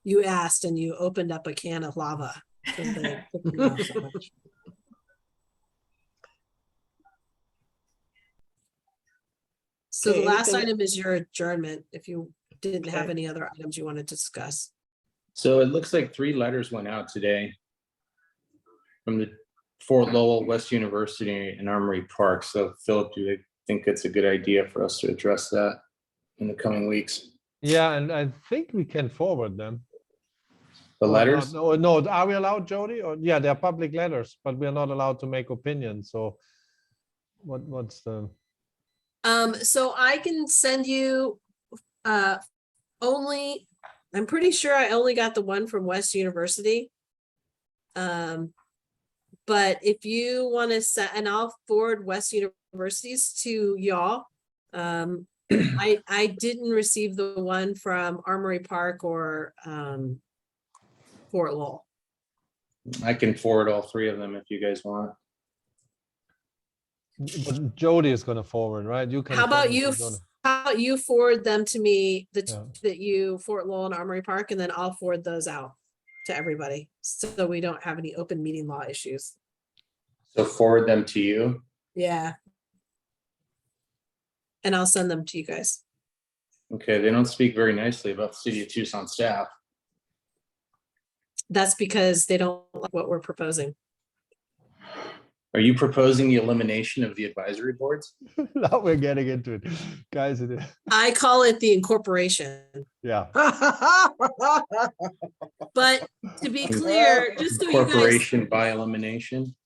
You asked and you opened up a can of lava. They picked me off so much. So the Okay, last anything- item is your adjournment, if you didn't have Okay. any other items you want to discuss. So it looks like 3 letters went out today from the Fort Lowell, West University, and Armory Park. So Philip, do you think it's a good idea for us to address that in the coming weeks? Yeah, and I think we can forward them. The Or letters? not. No, are we allowed, Jody? Or yeah, they're public letters, but we're not allowed to make opinions. So what's the? So I can send you only, I'm pretty sure I only got the one from West University. But if you want to set, and I'll forward West University's to y'all. I didn't receive the one from Armory Park or Fort Lowell. I can forward all 3 of them if you guys want. But Jody is going to forward, right? You can. How about forward you? to Jody. How about you forward them to me, Yeah. that you Fort Lowell and Armory Park, and then I'll forward those out to everybody, so we don't have any open meeting law issues. So forward them to you. Yeah. And I'll send them to you guys. Okay, they don't speak very nicely about the city of Tucson staff. That's because they don't like what we're proposing. Are you proposing the elimination of the advisory boards? Now we're getting into it, guys. I call it the incorporation, Yeah. but to be clear, just so you guys, Corporation by elimination?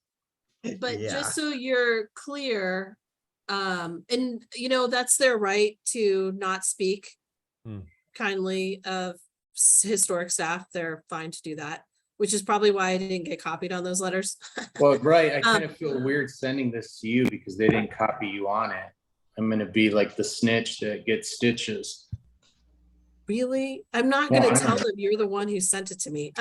but Yeah. just so you're clear, and you know, that's their right to not speak kindly of historic staff. They're fine to do that, which is probably why I didn't get copied on those letters. Well, right, I kind of feel weird sending this to you because they didn't copy you on it. I'm gonna be like the snitch that gets stitches. Really? I'm not Well, gonna I tell don't- them you're the one who sent it to me.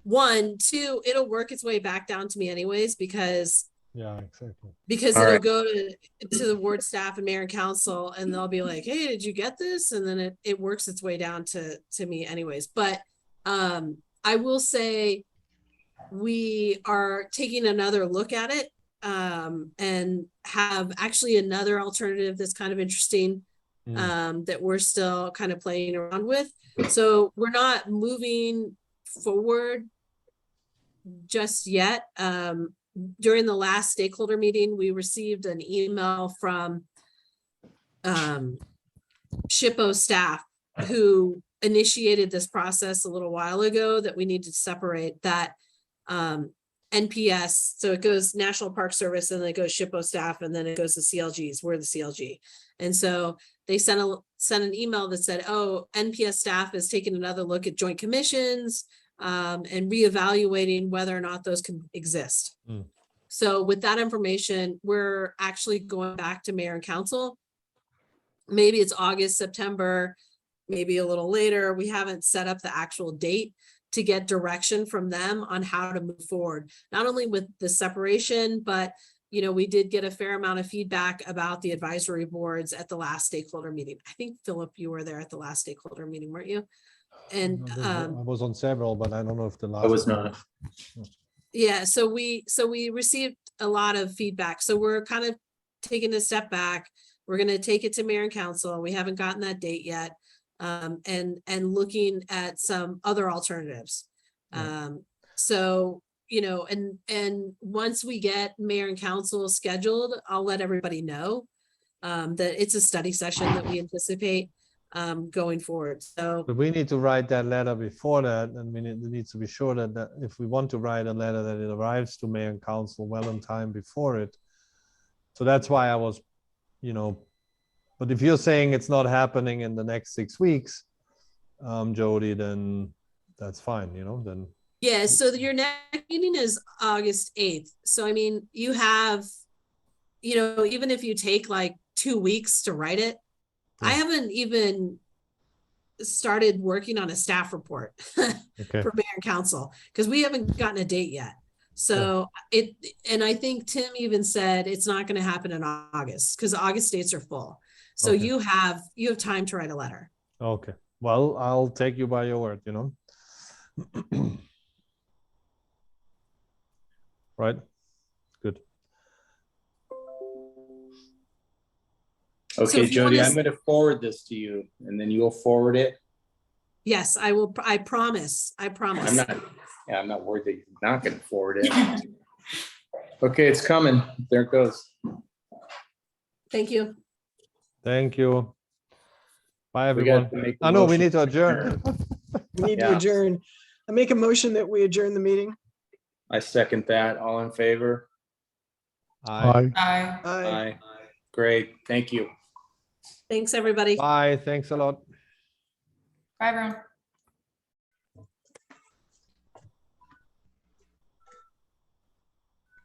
1, 2, it'll work its way back down to me anyways, because Yeah, exactly. Because All it'll right. go to the ward staff and mayor and council, and they'll be like, hey, did you get this? And then it works its way down to me anyways. But I will say we are taking another look at it, and have actually another alternative that's kind of interesting, that we're still kind of playing around with. So we're not moving forward just yet. During the last stakeholder meeting, we received an email from SHPO staff who initiated this process a little while ago, that we need to separate that NPS. So it goes National Park Service, and then it goes SHPO staff, and then it goes to CLGs. We're the CLG. And so they sent an email that said, oh, NPS staff is taking another look at joint commissions, and reevaluating whether or not those can exist. So with that information, we're actually going back to mayor and council. Maybe it's August, September, maybe a little later. We haven't set up the actual date to get direction from them on how to move forward, not only with the separation, but you know, we did get a fair amount of feedback about the advisory boards at the last stakeholder meeting. I think Philip, you were there at the last stakeholder meeting, weren't you? And, I was on several, but I don't know if the last. I was one- not. yeah, so we received a lot of feedback. So we're kind of taking a step back. We're gonna take it to mayor and council. We haven't gotten that date yet. And looking at some other alternatives. So, you know, and once we get mayor and council scheduled, I'll let everybody know that it's a study session that we anticipate going forward. So, But we need to write that letter before that, and it needs to be sure that if we want to write a letter, that it arrives to mayor and council well in time before it. So that's why I was, you know, but if you're saying it's not happening in the next 6 weeks, Jody, then that's fine, you know, then. yeah, so your next meeting is August 8th. So I mean, you have, you know, even if you take like 2 weeks to write it, I Yeah. haven't even started working on a staff report Okay. for mayor and council, because we haven't gotten a date yet. So and I think Tim even said it's not gonna happen in August, because August dates are full. So Okay. you have time to write a letter. Okay, well, I'll take you by your word, you know. Right, good. Okay, if you Jody, wanna I'm gonna forward this to you and then you'll forward it. Yes, I will, I promise, I'm promise. not worried that you're not gonna forward it. Okay, it's coming. There it goes. Thank you. Thank you. Bye, We got everyone. to make a I know we motion need to adjourn. We need to Yeah. adjourn. I make a motion that we adjourn the meeting. I second that. All in favor? Aye. Aye. Aye. Great, thank you. Thanks, everybody. Bye, thanks a lot. Bye, everyone.